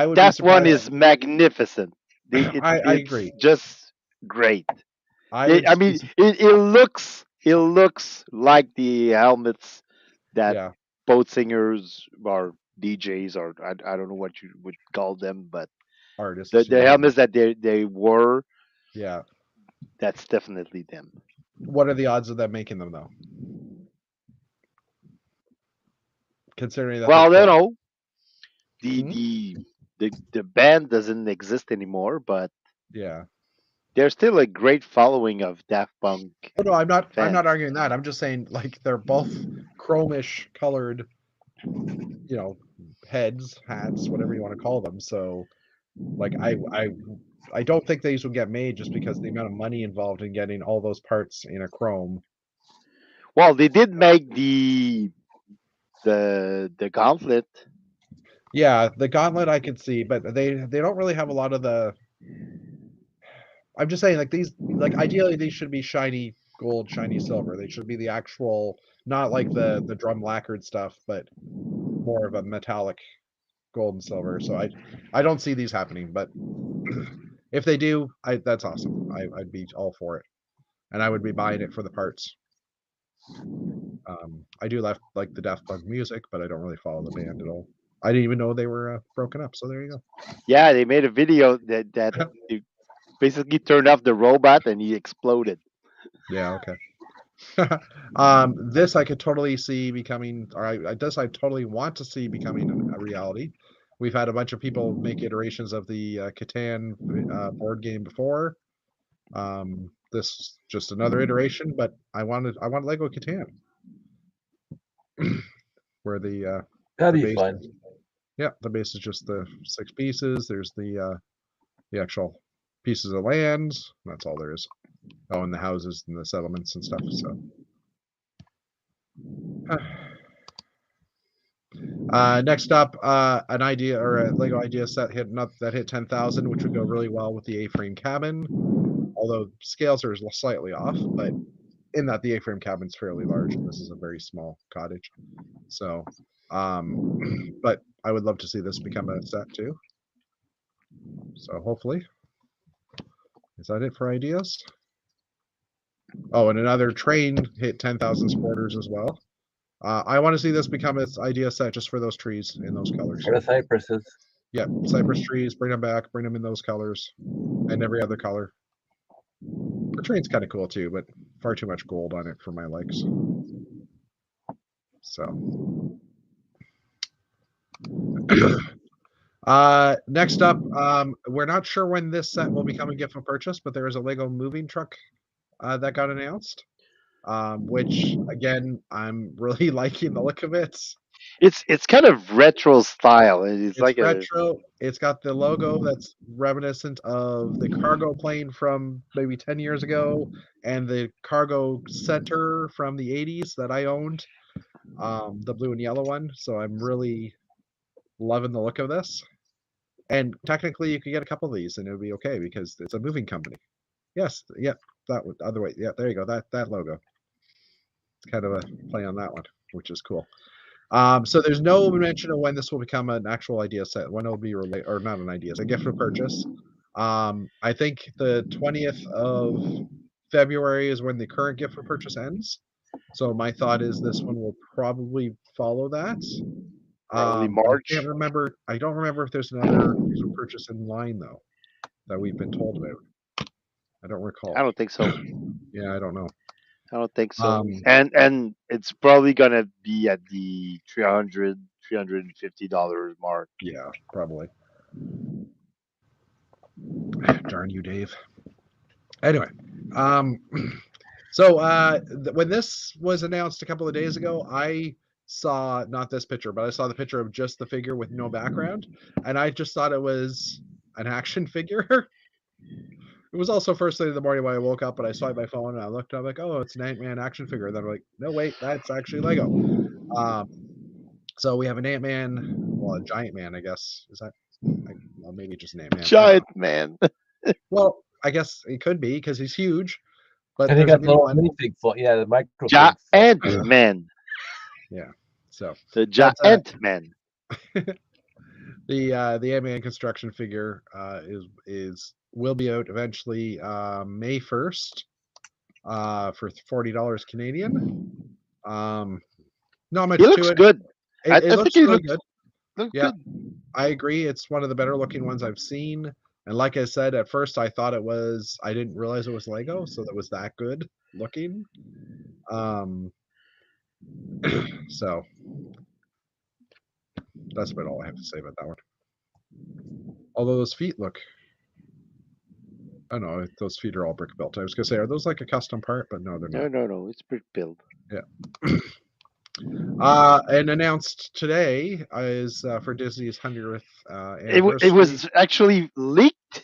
would That be one surprised. is magnificent. I It's agree. just great. I would. I mean, it looks like the helmets that Yeah, boat singers or DJs or I don't know what you would call them, but artists. the Yeah, helmets that they wore, yeah. that's definitely them. What are the odds of them making them though? Considering that Well, they're you pro. know, Hmm? the band doesn't exist anymore, but Yeah. there's still a great following of Daft Punk Oh, no, I'm not fans. arguing that. I'm just saying like they're both chromish colored, heads, hats, whatever you want to call them. So like I don't think these would get made just because the amount of money involved in getting all those parts in a chrome. Well, they did make the gauntlet. Yeah, the gauntlet I could see, but they don't really have a lot of the. I'm just saying, like these, like ideally these should be shiny gold, shiny silver. They should be the actual, not like the drum lacquered stuff, but more of a metallic gold and silver. So I don't see these happening, but if they do, that's awesome. I'd be all for it, and I would be buying it for the parts. I do like the Daft Punk music, but I don't really follow the band at all. I didn't even know they were broken up. So there you Yeah, they made a video that go. they basically turned off the robot and he exploded. Yeah. Okay. This I could totally see becoming, or I totally want to see becoming a reality. We've had a bunch of people make iterations of the Catan board game before. This just another iteration, but I want Lego Catan, where the That'd be base, fun. yeah, the base is just the 6 pieces. There's the actual pieces of land. That's all there is. Oh, and the houses and the settlements and stuff. So. Next up, an idea or a Lego idea set that hit 10,000, which would go really well with the A-frame cabin. Although scales are slightly off, but in that the A-frame cabin's fairly large, and this is a very small cottage. So, but I would love to see this become a set too. So hopefully, is that it for ideas? Oh, and another train hit 10,000 supporters as well. I want to see this become its idea set just for those trees in those colors. For the cypresses. Yeah, cypress trees, bring them back, bring them in those colors, and every other color. The train's kind of cool too, but far too much gold on it for my likes. So, next up, we're not sure when this set will become a gift for purchase, but there is a Lego moving truck that got announced, which again, I'm really liking the look of it. It's kind of retro style. It's It's like a retro. It's got the logo that's reminiscent of the cargo plane from maybe 10 years ago and the cargo center from the 80s that I owned, the blue and yellow one. So I'm really loving the look of this. And technically, you could get a couple of these and it would be okay because it's a moving company. Yes, yep, that would other way. Yeah, there you go. That logo. It's kind of a play on that one. which is cool. So there's no mention of when this will become an actual idea set, when it'll be or not an idea, it's a gift for purchase. I think the 20th of February is when the current gift for purchase ends. So my thought is this one will probably follow that. Probably I March. can't remember. I don't remember if there's another gift for purchase in line though that we've been told about. I don't recall. I don't think so. Yeah, I don't know. I don't think so. Um, And it's probably gonna be at the $350 mark. Yeah, probably. Darn you, Dave. Anyway, so when this was announced a couple of days ago, I saw not this picture, but I saw the picture of just the figure with no background, and I just thought it was an action figure. It was also first thing in the morning when I woke up and I swiped my phone and I looked, I'm like, oh, it's an Ant-Man action figure. And then I'm like, no, wait, that's actually Lego. So we have an Ant-Man, well, a giant man, I guess. Is that, well, maybe just an Ant-Man. Giant man. Well, I guess it could be because he's huge. But And he there's a got mini the one. minifig foot. Yeah, the micro. Giant man. Yeah. So The giant man. the Ant-Man construction figure will be out eventually May 1st for $40 Canadian. Not much He to looks it. good. I It think looks he really looks good. Yeah, I agree. It's one of the better looking ones I've seen. And like I said, at first I thought I didn't realize it was Lego, so that was that good looking. So that's about all I have to say about that one. Although those feet look, I don't know, those feet are all brick built. I was gonna say, are those like a custom part? But no, they're not. No. It's brick build. Yeah. And announced today is for Disney's 100th anniversary. It was actually leaked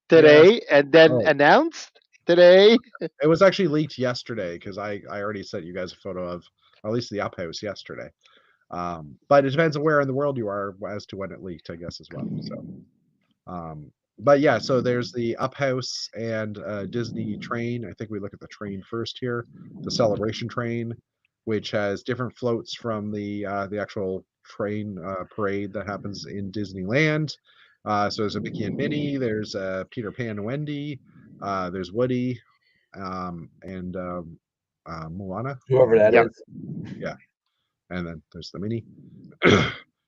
today and then announced today. It was actually leaked yesterday because I already sent you guys a photo of at least the up house yesterday. But it depends on where in the world you are as to when it leaked, I guess, as well. So, but yeah, so there's the up house and Disney train. I think we look at the train first here, the celebration train, which has different floats from the actual train parade that happens in Disneyland. So there's a Mickey and Minnie, there's Peter Pan and Wendy, there's Woody, and Moana. Whoever that is. Yeah, and then there's the Minnie.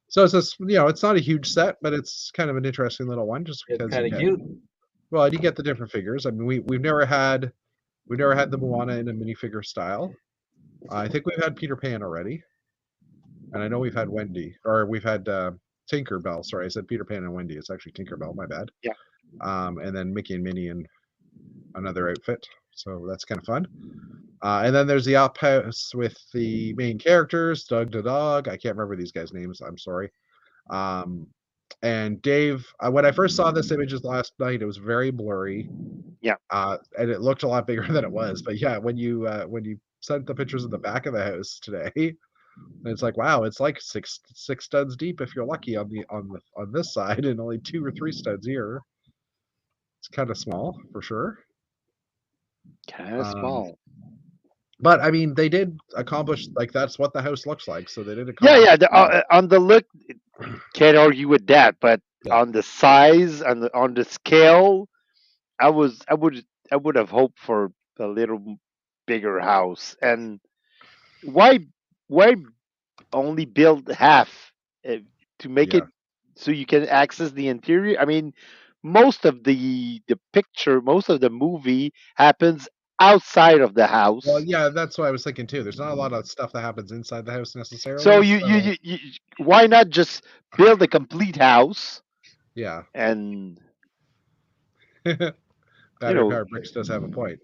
So it's just, it's not a huge set, but it's kind of an interesting little one, just because it's kind of cute. Well, you get the different figures. I mean, we've never had the Moana in a minifigure style. I think we've had Peter Pan already, and I know we've had Wendy, or we've had Tinkerbell. Sorry, I said Peter Pan and Wendy. It's actually Tinkerbell. My bad. Yeah. And then Mickey and Minnie in another outfit. So that's kind of fun. And then there's the up house with the main characters, Doug the dog. I can't remember these guys' names. I'm sorry. And Dave, when I first saw this images last night, it was very blurry. Yeah. And it looked a lot bigger than it was. But yeah, when you sent the pictures of the back of the house today, it's like, wow, it's like six studs deep if you're lucky on this side, and only 2 or 3 studs here. It's kind of small for sure. Kind of small. But I mean, they did accomplish, like, that's what the house looks like. So they did accomplish. Yeah. On the look, can't argue with that. But on the size and on the scale, I would have hoped for a little bigger house. And why only build half to make it so you can access the interior? I mean, most of the picture, most of the movie happens outside of the house. Well, yeah, that's what I was thinking too. There's not a lot of stuff that happens inside the house necessarily. So you why not just build a complete house? Yeah. And Battery powered bricks does have a point.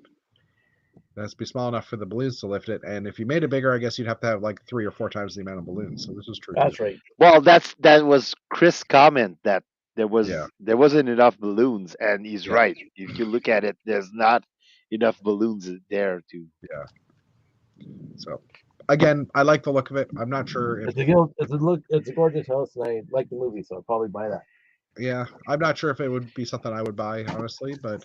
It has to be small enough for the balloons to lift it, and if you made it bigger, I guess you'd have to have like 3 or 4 times the amount of balloons. So this is true. That's right. Well, that was Chris' comment that there wasn't enough balloons, and he's right. If you look at it, there's not enough balloons there to. Yeah. So, again, I like the look of it. I'm not sure if it's a gorgeous house, and I like the movie, so I'll probably buy that. Yeah, I'm not sure if it would be something I would buy, honestly, but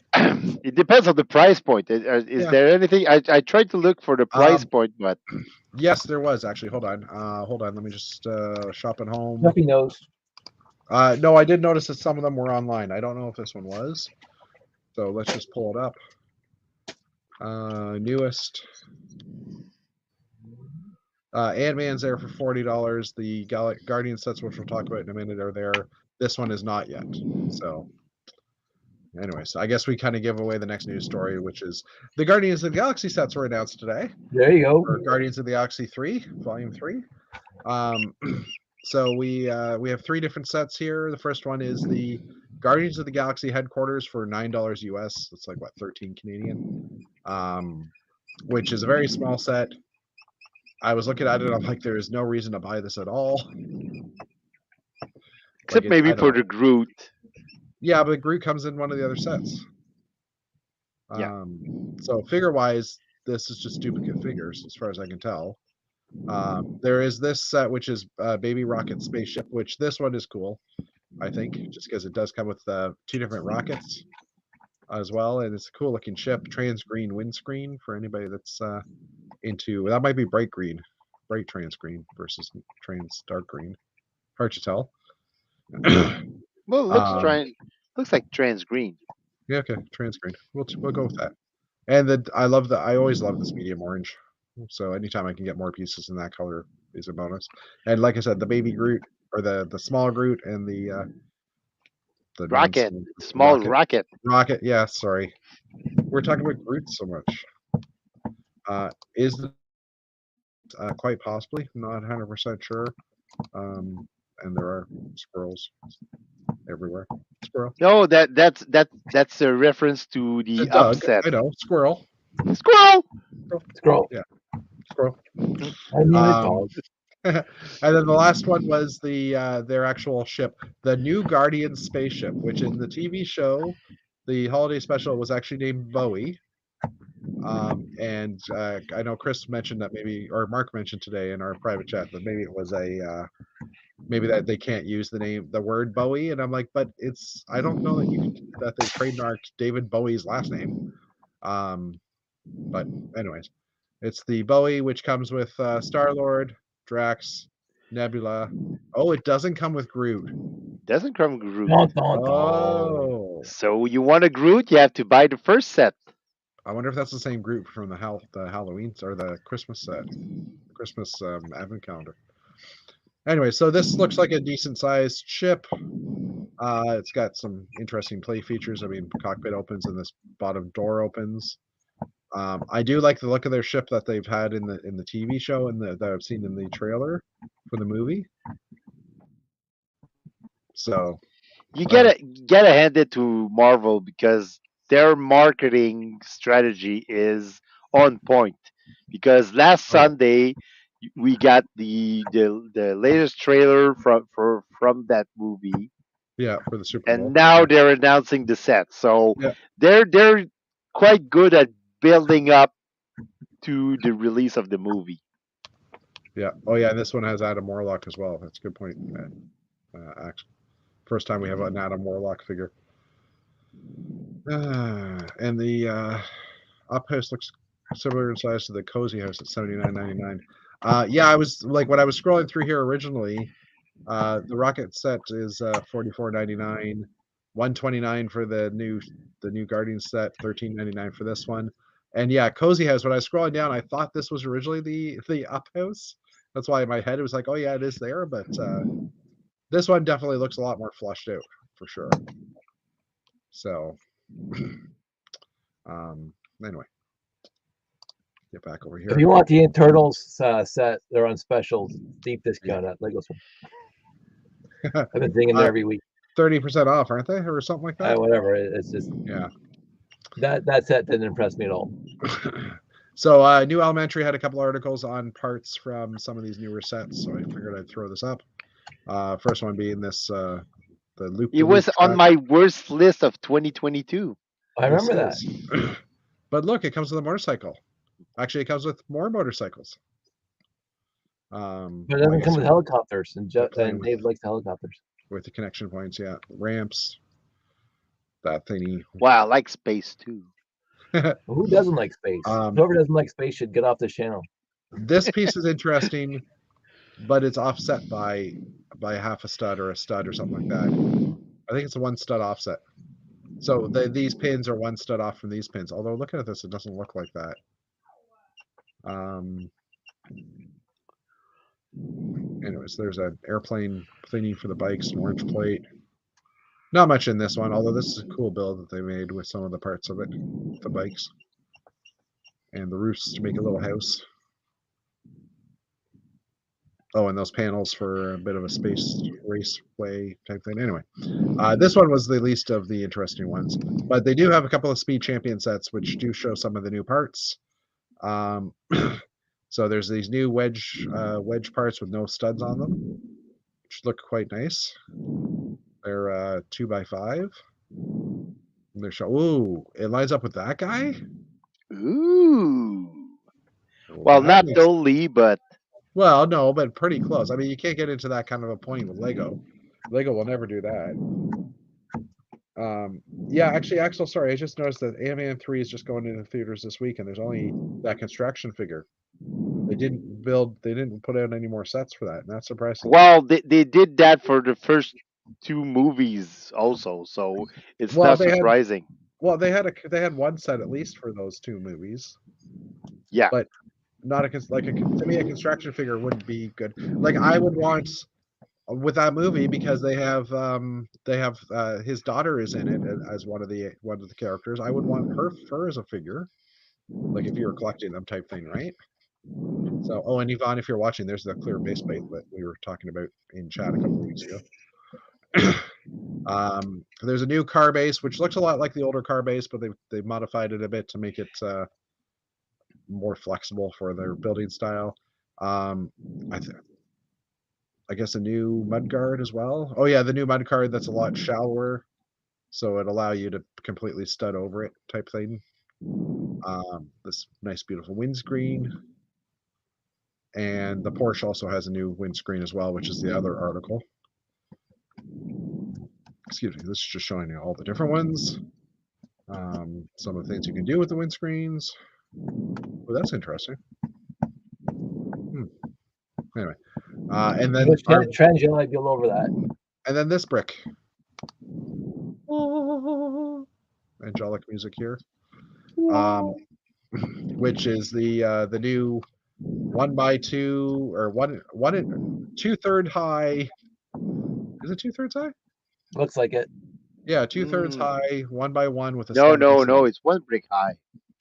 It depends on the price point. Is yeah. there anything? I tried to look for the price point, but Yes, there was actually. Hold on. Hold on. Let me just shop at home. Puffy knows. No, I did notice that some of them were online. I don't know if this one was. So let's just pull it up. Newest. Ant-Man's there for $40. The Guardian sets, which we'll talk about in a minute, are there. This one is not yet. So, anyways, I guess we kind of give away the next news story, which is the Guardians of the Galaxy sets were announced today. There you go. For Guardians of the Galaxy 3, Volume 3. So we have 3 different sets here. The first one is the Guardians of the Galaxy headquarters for $9 US. That's like what, 13 Canadian. Which is a very small set. I was looking at it, I'm like, there is no reason to buy this at all. except Like maybe for the Groot. Yeah, but Groot comes in one of the other sets. Yeah. So figure-wise, this is just duplicate figures, as far as I can tell. There is this set, which is Baby Rocket Spaceship, which this one is cool, I think, just because it does come with 2 different rockets as well, and it's a cool-looking ship. Trans green windscreen for anybody that's into. That might be bright green, bright trans green versus trans dark green. Hard to tell. Well, looks like trans green. Yeah, okay, trans green. We'll go with that. And I always love this medium orange. So anytime I can get more pieces in that color is a bonus. And like I said, the baby Groot or the small Groot and the Rocket, non small rocket. rocket. Yeah, sorry, we're talking about Groot so much. Is quite possibly, not 100% sure. And there are squirrels everywhere. Squirrel. No, that's a reference to the Doug, upset. I know. Squirrel. Squirrel. Scroll. Yeah. Squirrel. I mean, a dog. And then the last one was their actual ship, the New Guardian spaceship, which in the TV show, the holiday special, was actually named Bowie. And I know Chris mentioned that maybe, or Mark mentioned today in our private chat that maybe it was maybe that they can't use the word Bowie, and I'm like, but I don't know that they trademarked David Bowie's last name. But anyways, it's the Bowie, which comes with Star-Lord, Drax, Nebula. Oh, it doesn't come with Groot. Doesn't come Groot. Dun, dun, dun. Oh, So you want a Groot, you have to buy the first set. I wonder if that's the same Groot from the Halloween or the Christmas set, Christmas advent calendar. Anyway, so this looks like a decent sized ship. It's got some interesting play features. I mean, cockpit opens and this bottom door opens. I do like the look of their ship that they've had in the TV show and that I've seen in the trailer for the movie. So You gotta hand it to Marvel because their marketing strategy is on point. Because last Sunday we got the latest trailer from that movie, yeah, for the Super Bowl. and now they're announcing the set. So Yeah. they're quite good at building up to the release of the movie. Yeah. Oh yeah, and this one has Adam Warlock as well. That's a good point. Actually, first time we have an Adam Warlock figure. And the up house looks similar in size to the cozy house at $79.99. Yeah, I was like when I was scrolling through here originally, the rocket set is $44.99, $129 for the new Guardian set, $13.99 for this one. And yeah, cozy house. When I was scrolling down, I thought this was originally the up house. That's why in my head it was like, oh yeah, it is there. But this one definitely looks a lot more flushed out for sure. So anyway, get back over here. If you want the internals set, they're on special, deep discount at Lego Store. I've been thinking there every week. 30% off, aren't they, or something like that? Whatever. It's just yeah. That set didn't impress me at all. So New Elementary had a couple articles on parts from some of these newer sets, so I figured I'd throw this up. First one being this the loop. It was on my worst list of 2022. I remember that. But look, it comes with a motorcycle. Actually, it comes with more motorcycles. But it doesn't come with helicopters, and Dave likes helicopters. with the connection points. Yeah, ramps, that thingy. Wow, I like space too. Who doesn't like space? Whoever doesn't like space should get off this channel. This piece is interesting, but it's offset by half a stud or a stud or something like that. I think it's a 1 stud offset. So these pins are 1 stud off from these pins. Although looking at this, it doesn't look like that. Anyways, there's an airplane thingy for the bikes, an orange plate. Not much in this one, although this is a cool build that they made with some of the parts of it, the bikes. And the roofs to make a little house. Oh, and those panels for a bit of a space raceway type thing. Anyway, this one was the least of the interesting ones. But they do have a couple of Speed Champion sets, which do show some of the new parts. So there's these new wedge parts with no studs on them, which look quite nice. They're 2x5. And they're ooh, it lines up with that guy. Ooh. Well, that not totally, but well, no, but pretty close. I mean, you can't get into that kind of a point with Lego. Lego will never do that. Yeah, actually, Axel, sorry, I just noticed that Ant-Man 3 is just going into theaters this week, and there's only that construction figure. They didn't put out any more sets for that, and that's surprising. Well, they did that for the first 2 movies also, so it's not surprising. They had 1 set at least for those 2 movies. Yeah, but not to me a construction figure wouldn't be good. Like I would want with that movie because they have his daughter is in it as one of the characters. I would want her as a figure, like if you were collecting them type thing, right? So, oh, and Yvonne, if you're watching, there's the clear base plate that we were talking about in chat a couple of weeks ago. There's a new car base which looks a lot like the older car base, but they've modified it a bit to make it more flexible for their building style. I guess a new mud guard as well. Oh yeah, the new mud guard that's a lot shallower, so it allow you to completely stud over it type thing. This nice beautiful windscreen, and the Porsche also has a new windscreen as well, which is the other article. Excuse me, this is just showing you all the different ones. Some of the things you can do with the windscreens. Oh, that's interesting. Anyway, and then Transgel might be all over that. And then this brick. Angelic music here, which is the new 1x2 or 2/3 high. Is it 2/3 high? Looks like it. Yeah, 2/3 high, 1x1 with a no, it's 1 brick high.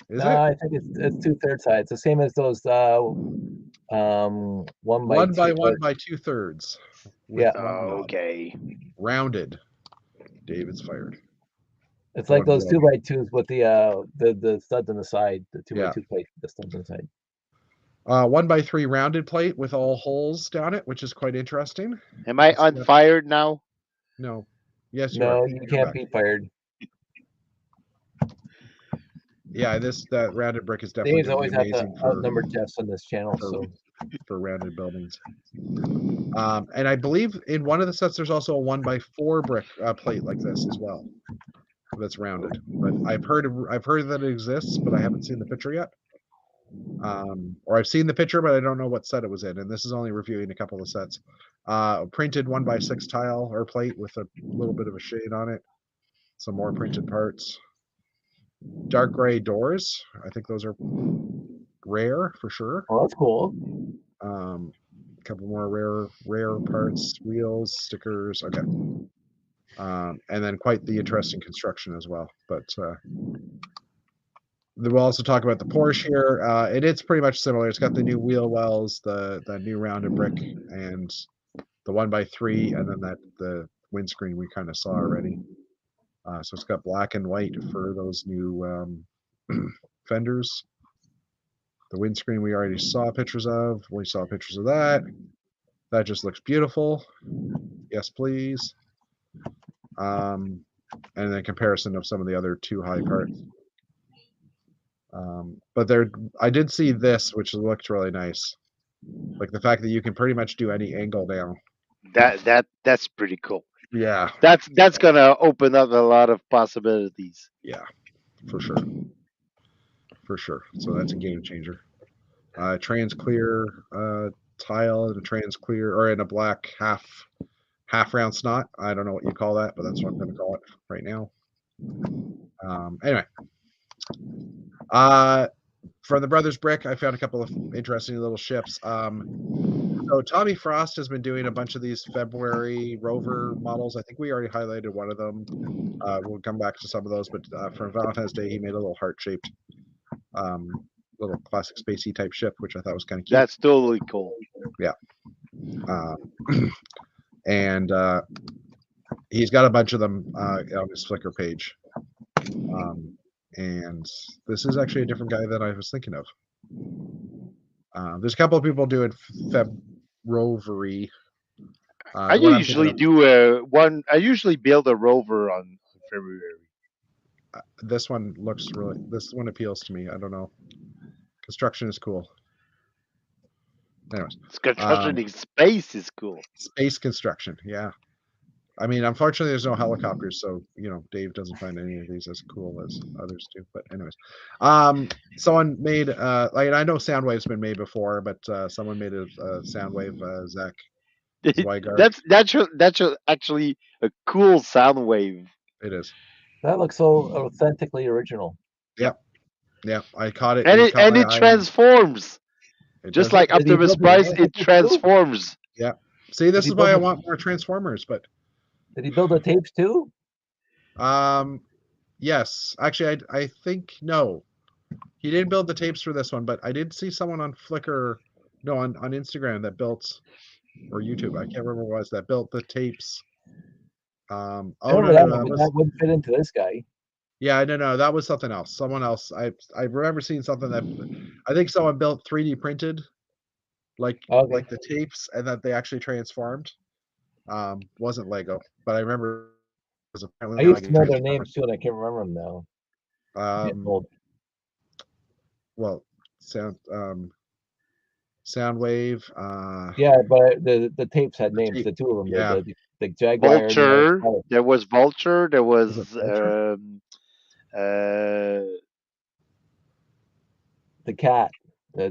Is it? I think it's 2/3 high. It's the same as those 1 by 1 by 2/3. Yeah. Okay. Rounded. David's fired. It's like those 2x2s with the studs on the side, the 2x2 plate, the studs on the side. 1x3 rounded plate with all holes down it, which is quite interesting. Am I unfired now? No. Yes, you no, are. you can't be fired. Yeah, that rounded brick is definitely They always have to outnumber Jeffs on this channel, for rounded buildings. And I believe in one of the sets there's also a 1x4 brick plate like this as well, that's rounded. But I've heard that it exists, but I haven't seen the picture yet. Or I've seen the picture, but I don't know what set it was in. And this is only reviewing a couple of sets. Printed 1x6 tile or plate with a little bit of a shade on it. Some more printed parts. Dark gray doors. I think those are rare for sure. Oh, that's cool. A couple more rare parts, wheels, stickers. Okay. And then quite the interesting construction as well. But we'll also talk about the Porsche here. It's pretty much similar. It's got the new wheel wells, the new rounded brick, and the 1x3, and then the windscreen we kind of saw already. So it's got black and white for those new fenders. The windscreen we already saw pictures of. We saw pictures of that. That just looks beautiful. Yes, please. And then comparison of some of the other 2 high parts. But I did see this, which looks really nice. Like the fact that you can pretty much do any angle down. That's pretty cool. Yeah, That's gonna open up a lot of possibilities. yeah, for sure, for sure. So that's a game changer. Trans clear tile and a trans clear or in a black half round snot. I don't know what you call that, but that's what I'm going to call it right now. Anyway, from the Brothers Brick, I found a couple of interesting little ships. So Tommy Frost has been doing a bunch of these February rover models. I think we already highlighted one of them. We'll come back to some of those, but for Valentine's Day, he made a little heart-shaped, little classic spacey type ship, which I thought was kind of cute. That's totally cool. Yeah. And he's got a bunch of them on his Flickr page. And this is actually a different guy than I was thinking of. There's a couple of people doing Feb rovery. I usually do one. I usually build a rover on February. This one looks really. This one appeals to me. I don't know. Construction is cool. Anyways, construction in space is cool. Space construction, yeah. I mean, unfortunately, there's no helicopters, so Dave doesn't find any of these as cool as others do. But anyways, someone made like I know Soundwave's been made before, but someone made a Soundwave Zach Zweigar. That's actually a cool sound wave. It is. That looks so authentically original. Yep. Yeah, I caught it. And it transforms. Just like Optimus Price, it transforms. Yeah. See, this is why I want more Transformers, but did he build the tapes too? Yes. Actually, I think no. He didn't build the tapes for this one, but I did see someone on Flickr, no, on Instagram that built, or YouTube, I can't remember what it was, that built the tapes. No, that wouldn't fit into this guy. Yeah, no, that was something else. Someone else. I remember seeing something that I think someone built 3D printed, like the tapes, and that they actually transformed. Wasn't Lego, but I remember. It was apparently I used to know their names too, and I can't remember them now. Well, Soundwave. Yeah, but the tapes had names. The two of them. Yeah. The Jaguar. Vulture. There was Vulture. There was the cat. The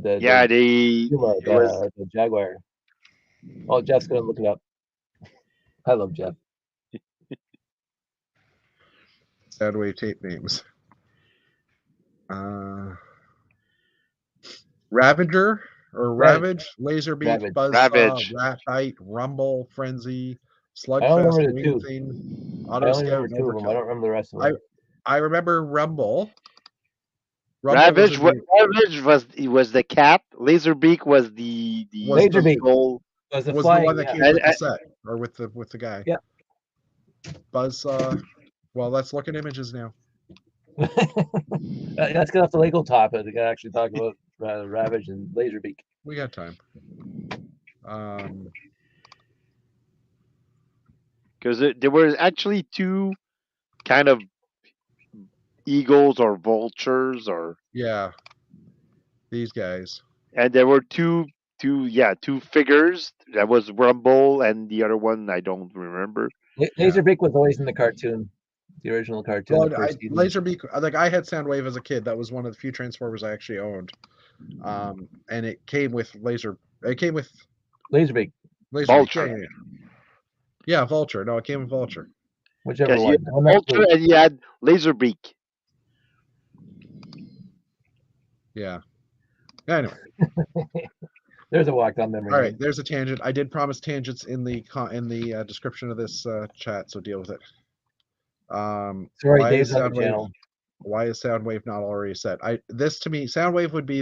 Jaguar. Oh, Jeff's gonna look it up. I love Jeff. Soundwave tape names. Ravager or Ravage, Laserbeak, Buzzsaw, Ratbite, Rumble, Frenzy, Slugfest, Wing Thing, Auto Scout. I don't remember the rest of them. I remember Rumble. Ravage was the cat. Laserbeak was the Laserbeak goal. Was the one that came with the set or with the guy. Yeah. Buzzsaw. Well, let's look at images now. Let's get off the Lego topic. We gotta actually talk about Ravage and Laserbeak. We got time. Because there were actually two kind of eagles or vultures or these guys. And there were two figures. That was Rumble and the other one I don't remember. Laserbeak was always in the cartoon. The original cartoon. Well, Laserbeak, like I had Soundwave as a kid. That was one of the few Transformers I actually owned. And it came with Laserbeak. Vulture. Yeah, Vulture. No, it came with Vulture. Whichever one. Vulture and you had Laserbeak. Yeah. Anyway. There's a walk down memory. All right, there's a tangent. I did promise tangents in the description of this chat, so deal with it. Sorry, Dave's on the channel. Why is Soundwave not already set? This to me, Soundwave would be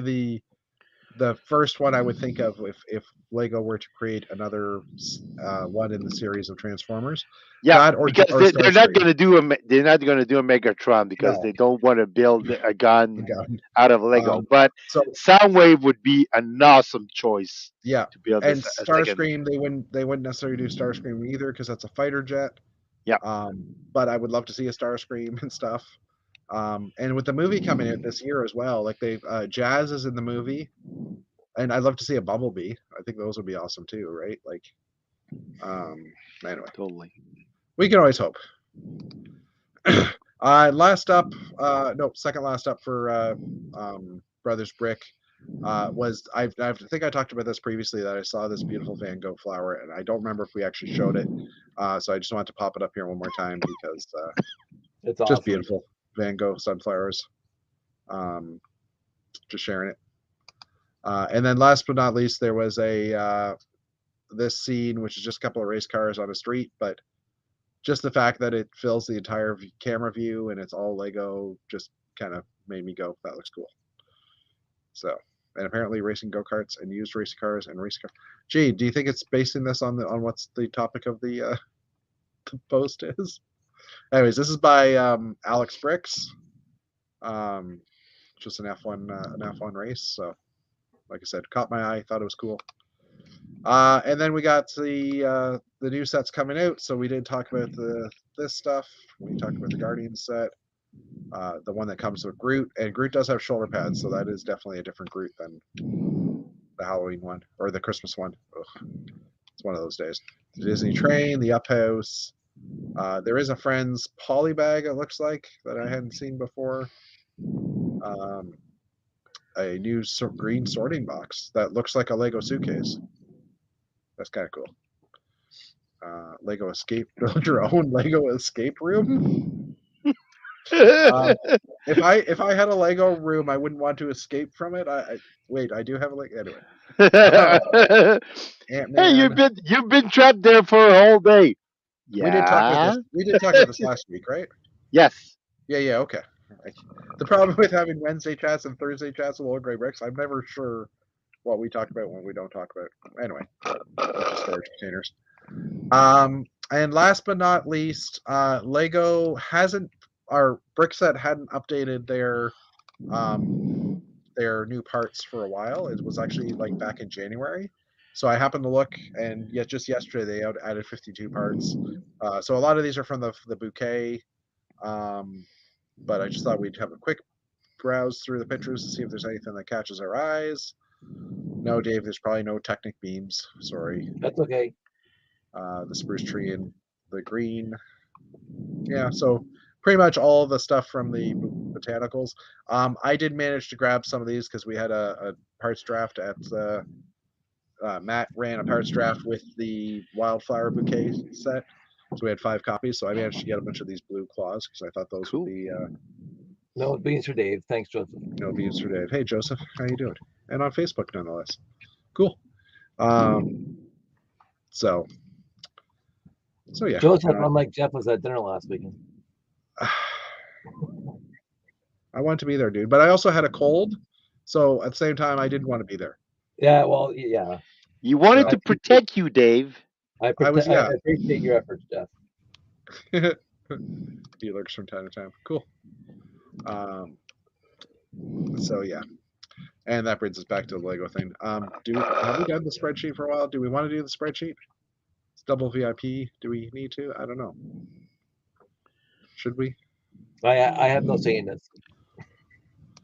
the first one I would think of if Lego were to create another one in the series of Transformers. Yeah, because they're not going to do a Megatron because they don't want to build a gun out of Lego. But Soundwave would be an awesome choice. Yeah, to build and Starscream they wouldn't necessarily do Starscream either because that's a fighter jet. Yeah. But I would love to see a Starscream and stuff. And with the movie coming out this year as well, like Jazz is in the movie, and I'd love to see a Bumblebee. I think those would be awesome too, right? Like, anyway, totally. We can always hope. Last up, second last up for Brothers Brick was I think I talked about this previously, that I saw this beautiful Van Gogh flower, and I don't remember if we actually showed it. So I just wanted to pop it up here one more time because It's just awesome. beautiful Van Gogh sunflowers. Just sharing it. And then last but not least, there was this scene, which is just a couple of race cars on a street, but just the fact that it fills the entire camera view and it's all Lego just kind of made me go, that looks cool. So, and apparently racing go-karts and used race cars and race cars. Gee, do you think it's basing this on what's the topic of the post is? Anyways, this is by Alex Bricks. Just an F1 race. So, like I said, caught my eye. Thought it was cool. And then we got the new sets coming out. So we did talk about this stuff. We talked about the Guardian set, the one that comes with Groot, and Groot does have shoulder pads, so that is definitely a different Groot than the Halloween one or the Christmas one. Ugh. It's one of those days. The Disney train, the Up House. There is a Friends polybag, it looks like, that I hadn't seen before. A new green sorting box that looks like a Lego suitcase. That's kind of cool. Lego escape, build your own Lego escape room. If I had a Lego room, I wouldn't want to escape from it. I do have a Lego anyway. Hey, you've been trapped there for a whole day. Yeah. We did talk about this last week, right? Yes. Yeah. Okay. The problem with having Wednesday chats and Thursday chats with Old Gray Bricks, I'm never sure what we talk about when we don't talk about. Anyway, storage containers. And last but not least, Lego our Brickset hadn't updated their new parts for a while. It was actually like back in January. So I happened to look, and yet just yesterday they added 52 parts. So a lot of these are from the bouquet. But I just thought we'd have a quick browse through the pictures to see if there's anything that catches our eyes. No, Dave, there's probably no Technic beams. Sorry. That's okay. The spruce tree and the green. Yeah, so pretty much all the stuff from the botanicals. I did manage to grab some of these because we had a parts draft at Matt ran a parts draft with the wildflower bouquet set. So we had 5 copies. So I managed to get a bunch of these blue claws because I thought those would be. No beans for Dave. Thanks, Joseph. No beans for Dave. Hey, Joseph, how you doing? And on Facebook, nonetheless. Cool. So yeah. Joseph, unlike Jeff, was at dinner last weekend. I wanted to be there, dude, but I also had a cold, so at the same time, I didn't want to be there. Yeah, well, yeah. You wanted to protect you, Dave. I appreciate your efforts, Jeff. He lurks from time to time. Cool. So yeah, and that brings us back to the Lego thing. Have we done the spreadsheet for a while? Do we want to do the spreadsheet? It's double VIP. Do we need to? I don't know. Should we? I have no say in this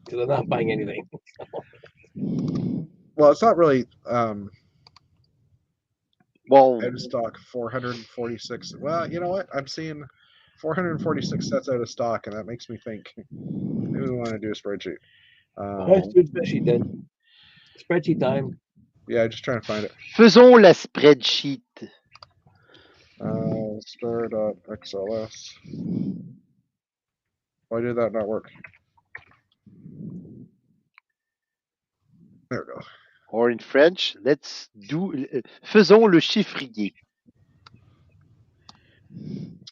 because I'm not buying anything. Well, it's not really. Well, out of stock 446. Well, you know what? I'm seeing 446 sets out of stock, and that makes me think maybe we want to do a spreadsheet. Let's do a spreadsheet then. Spreadsheet time. Yeah, just trying to find it. Faisons la spreadsheet. Star.xls. Why did that not work? There we go. Or in French, faisons le chiffrier.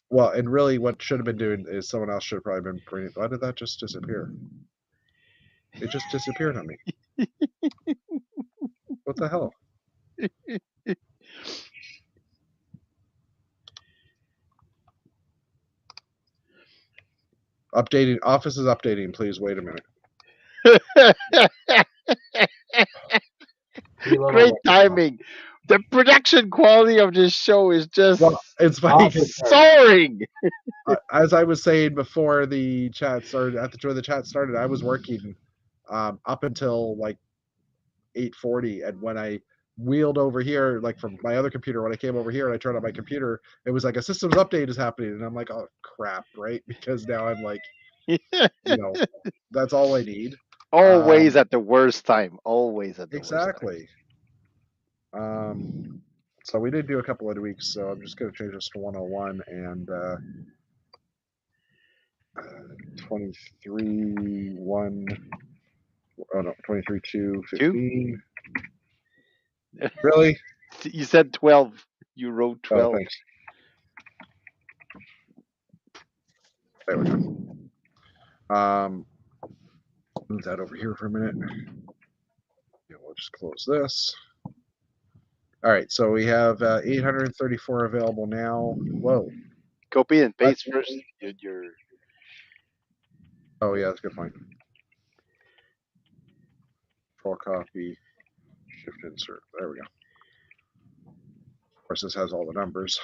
Well, and really what should have been doing is someone else should have probably been bringing. Why did that just disappear? It just disappeared on me. What the hell? Updating. Office is updating. Please wait a minute. Great timing. The production quality of this show is just it's funny. soaring. As I was saying before the chat started, before the chat started, I was working up until like 8:40, and when I wheeled over here, like from my other computer. When I came over here and I turned on my computer, it was like a systems update is happening, and I'm like, oh crap, right? Because now I'm like, that's all I need. Always at the worst time. Always at the worst time. Exactly. So we did do a couple of weeks, so I'm just going to change this to 101 and 23 1. Oh no, 23 2 15. Really? You said 12. You wrote 12. Oh, thanks. There we go. Move that over here for a minute. Yeah, we'll just close this. All right, so we have 834 available now. Whoa. Copy and paste first. Oh yeah, that's a good point. Control copy, shift insert. There we go. Of course, this has all the numbers.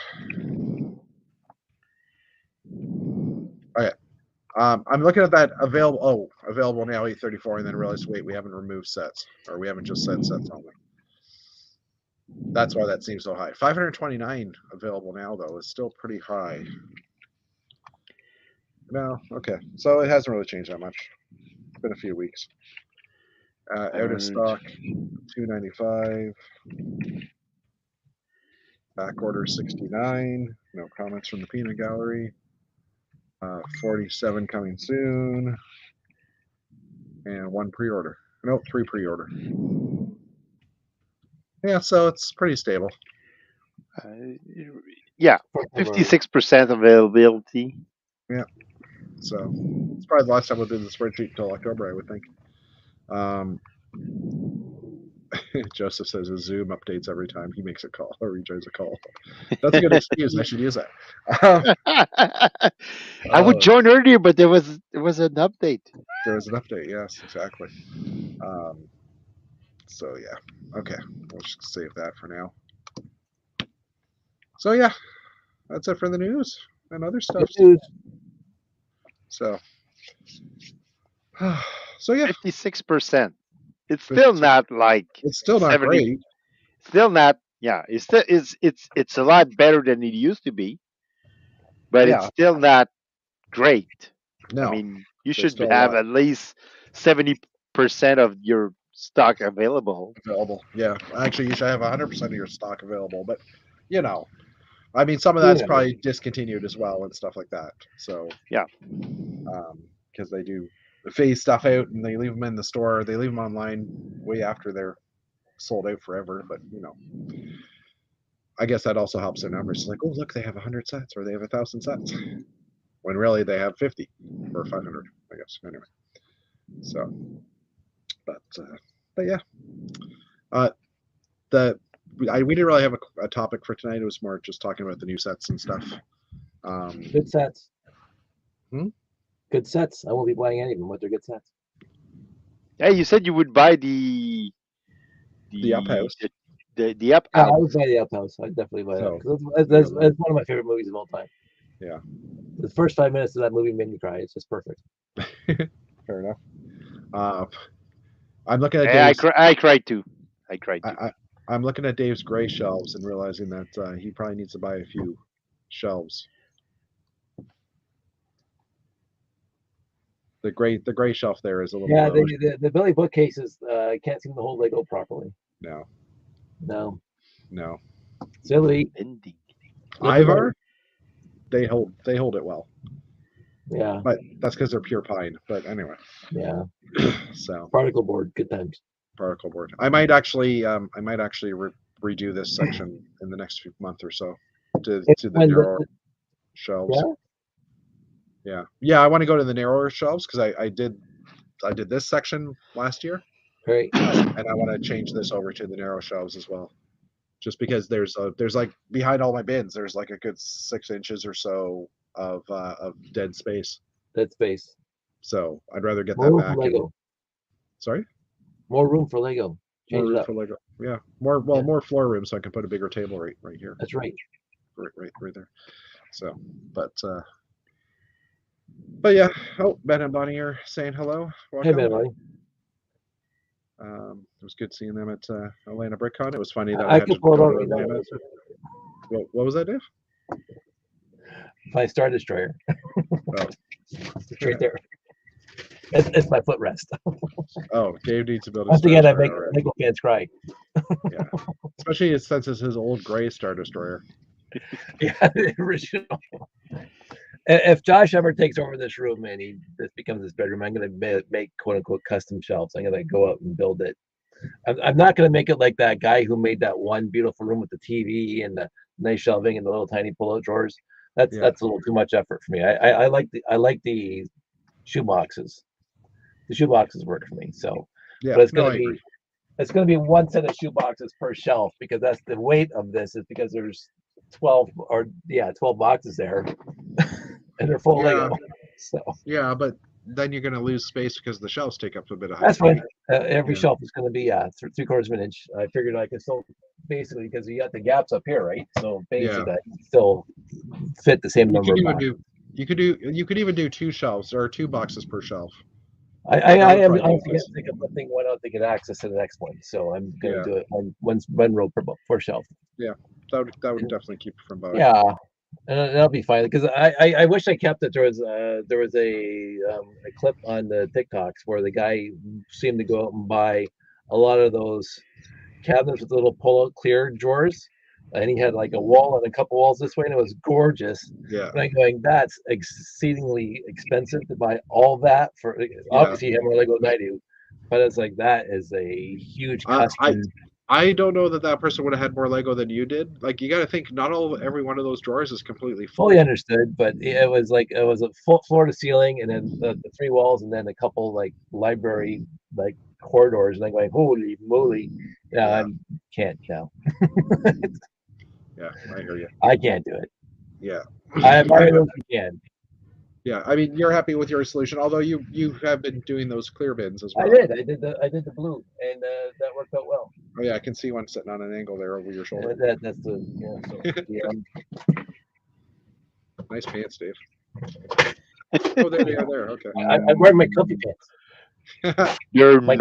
Okay. I'm looking at that available. Oh, available now 834, and then realized, wait, we haven't removed sets, or we haven't just said sets only. That's why that seems so high. 529 available now, though, is still pretty high. No, okay. So it hasn't really changed that much. It's been a few weeks. Out of stock, 295. Back order 69. No comments from the peanut gallery. 47 coming soon. And 1 pre-order. Nope, 3 pre-order. Yeah, so it's pretty stable. Yeah, 56% availability. Yeah. So it's probably the last time we'll do the spreadsheet until October, I would think. Joseph says his Zoom updates every time he makes a call or he joins a call. That's a good excuse. I should use that. I would join earlier, but there was an update. There was an update. Yes, exactly. So yeah, okay. We'll just save that for now. So yeah, that's it for the news and other stuff. So, so yeah, 56%. It's still not like. It's still not 70, great. Still not. Yeah, it's a lot better than it used to be, but it's still not great. No, I mean, you should have at least 70% of your stock available. Yeah, actually, you should have 100% of your stock available. But I mean, some of that's probably discontinued as well and stuff like that. So yeah, because they do phase stuff out and they leave them in the store, they leave them online way after they're sold out forever. But I guess that also helps their numbers. It's like, oh look, they have 100 sets or they have 1,000 sets, when really they have 50 or 500, I guess. Anyway, so but yeah, we didn't really have a topic for tonight. It was more just talking about the new sets and stuff. Good sets. Good sets. I won't be buying any of them, but they're good sets. Hey, you said you would buy the Up House. The Up Yeah, House. I would buy the Up House. I'd definitely buy that. That's one of my favorite movies of all time. Yeah. The first 5 minutes of that movie made me cry. It's just perfect. Fair enough. I'm looking at. I cried too. I'm looking at Dave's gray shelves and realizing that he probably needs to buy a few shelves. The gray shelf there is a little. Yeah, the Billy bookcases can't seem to hold Lego properly. No. Silly. Ivar, they hold it well. Yeah. But that's because they're pure pine. But anyway. Yeah. So. Particle board, good times. Particle board. I might actually redo this section in the next month or so to the narrower shelves. Yeah. I want to go to the narrower shelves because I did this section last year. Right. And I want to change this over to the narrow shelves as well. Just because there's like behind all my bins, there's like a good 6 inches or so of dead space. So I'd rather get that back. Lego. Sorry? More room for Lego. Change it up. For Lego. Yeah. More floor room so I can put a bigger table right here. That's right. Right there. So, but yeah. Oh, Ben and Bonnie are saying hello. Welcome. Hey, Ben, Bonnie. It was good seeing them at Atlanta BrickCon. It was funny that I I had could to pull it go out to right now. Atlanta. What was that, Dave? My Star Destroyer. Oh. It's right there. It's my footrest. Oh, Dave needs to build a Once Star again, I Destroyer make already. Lego fans cry. Yeah, especially since it's his old gray Star Destroyer. Yeah, the original. If Josh ever takes over this room and this becomes his bedroom, I'm going to make quote unquote custom shelves. I'm going to go out and build it. I'm not going to make it like that guy who made that one beautiful room with the TV and the nice shelving and the little tiny pull-out drawers. That's a little too much effort for me. I like the shoe boxes. The shoe boxes work for me. So, Yeah, but it's going I to be agree. it's going to be one set of shoe boxes per shelf because that's the weight of this is because there's 12 boxes there and they're full of Yeah, Lego. So yeah, but then you're going to lose space because the shelves take up a bit of height. that's fine. Every Yeah. shelf is going to be 3/4 of an inch. I figured I could still basically because you got the gaps up here, right? So basically I can still fit the same You number could of even boxes. you could even do 2 shelves or 2 boxes per shelf. I That would am probably be honestly going nice. to take up one thing, one out to get access to the next one. So I'm going to Yeah. do it one row per shelf. Yeah, that would definitely keep it from bowing. Yeah, and that'll be fine because I wish I kept it. There was a clip on the TikToks where the guy seemed to go out and buy a lot of those cabinets with little pull-out clear drawers, and he had like a wall and a couple walls this way, and it was gorgeous. Yeah. And I'm going, that's exceedingly expensive to buy all that for. Obviously, you have more Lego than I do, but it's like that is a huge custom. I don't know that person would have had more Lego than you did. Like you got to think, not every one of those drawers is completely full. Fully understood, but it was a full floor to ceiling, and then the 3 walls, and then a couple like library like corridors, and I'm going, holy moly! I can't now. Yeah, I hear you. I can't do it. Yeah, I admire those who can. Yeah, I mean, you're happy with your solution, although you have been doing those clear bins as well. I did the blue, and that worked out well. Oh yeah, I can see one sitting on an angle there over your shoulder. That's the Nice pants, Dave. Oh, there they are. There, okay. I'm wearing my comfy pants. You're nice.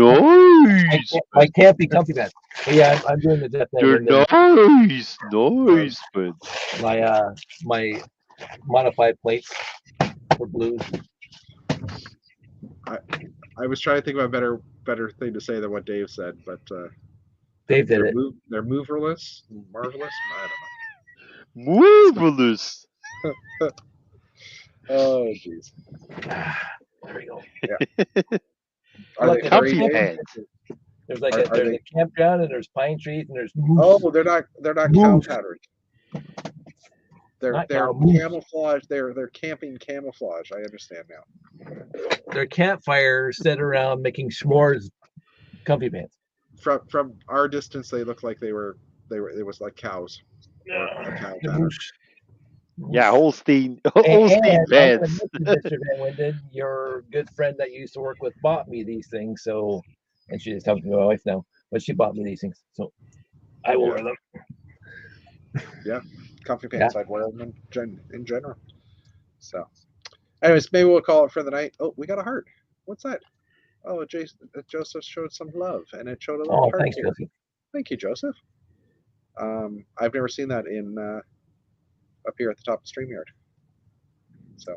My campy comfy pants. But yeah, I'm doing the Jeff. You're nice, but my modified plates for blues. I was trying to think of a better thing to say than what Dave said, but Dave did it. They're moverless, marvelous. I don't know. Marvelous. Oh jeez. There we go. Yeah. Are they comfy pants? There's like there's a campground and there's pine trees and there's moose. Oh, they're not cow patterns. They're camouflage. They're camping camouflage. I understand now. They're campfires set around making s'mores comfy pants. From our distance, they look like they were. It was like cows. Or a cow pattern. Yeah, Holstein Vans. Mr. Van Winden, your good friend that you used to work with bought me these things. So, and she is talking to my wife now, but she bought me these things. So I will wear them. Yeah, comfy pants. I'd wear them in general. So, anyways, maybe we'll call it for the night. Oh, we got a heart. What's that? Oh, Joseph showed some love, and it showed a little heart. Thanks, here. Joseph. Thank you, Joseph. I've never seen that in up here at the top of StreamYard. So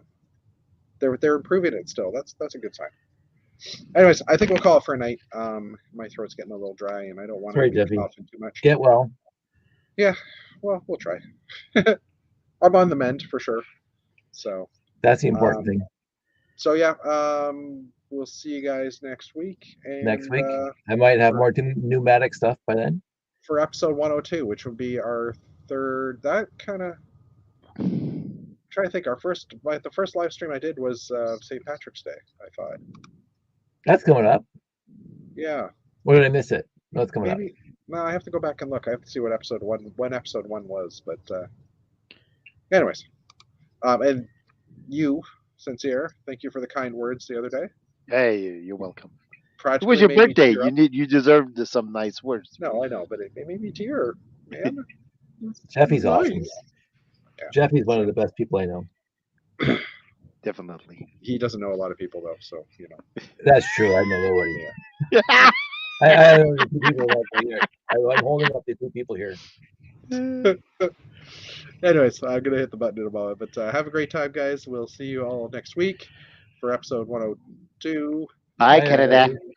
they're improving it still. That's a good sign. Anyways, I think we'll call it for a night. My throat's getting a little dry, and I don't want to be coughing too much. Get well. Yeah, well, we'll try. I'm on the mend for sure. So that's the important thing. So yeah, we'll see you guys next week. And, next week, I might have more pneumatic stuff by then. For episode 102, which would be our third. That kind of. Trying to think, the first live stream I did was St. Patrick's Day. I thought. That's coming up. Yeah. Or did I miss it? No, it's coming up. No, I have to go back and look. I have to see when episode one was. But anyways, and you, Sincere, thank you for the kind words the other day. Hey, you're welcome. It was your birthday. You deserved some nice words. No, I know, but it made me tear, man. Jeffy's awesome. Yeah. Jeffy's one of the best people I know. Definitely. He doesn't know a lot of people though, so you know. That's true. I know nobody. Yeah. I have the two people right here. I'm holding up the two people here. Anyways, I'm gonna hit the button in a moment. But have a great time, guys. We'll see you all next week for episode 102. Bye, Bye, Canada. everybody.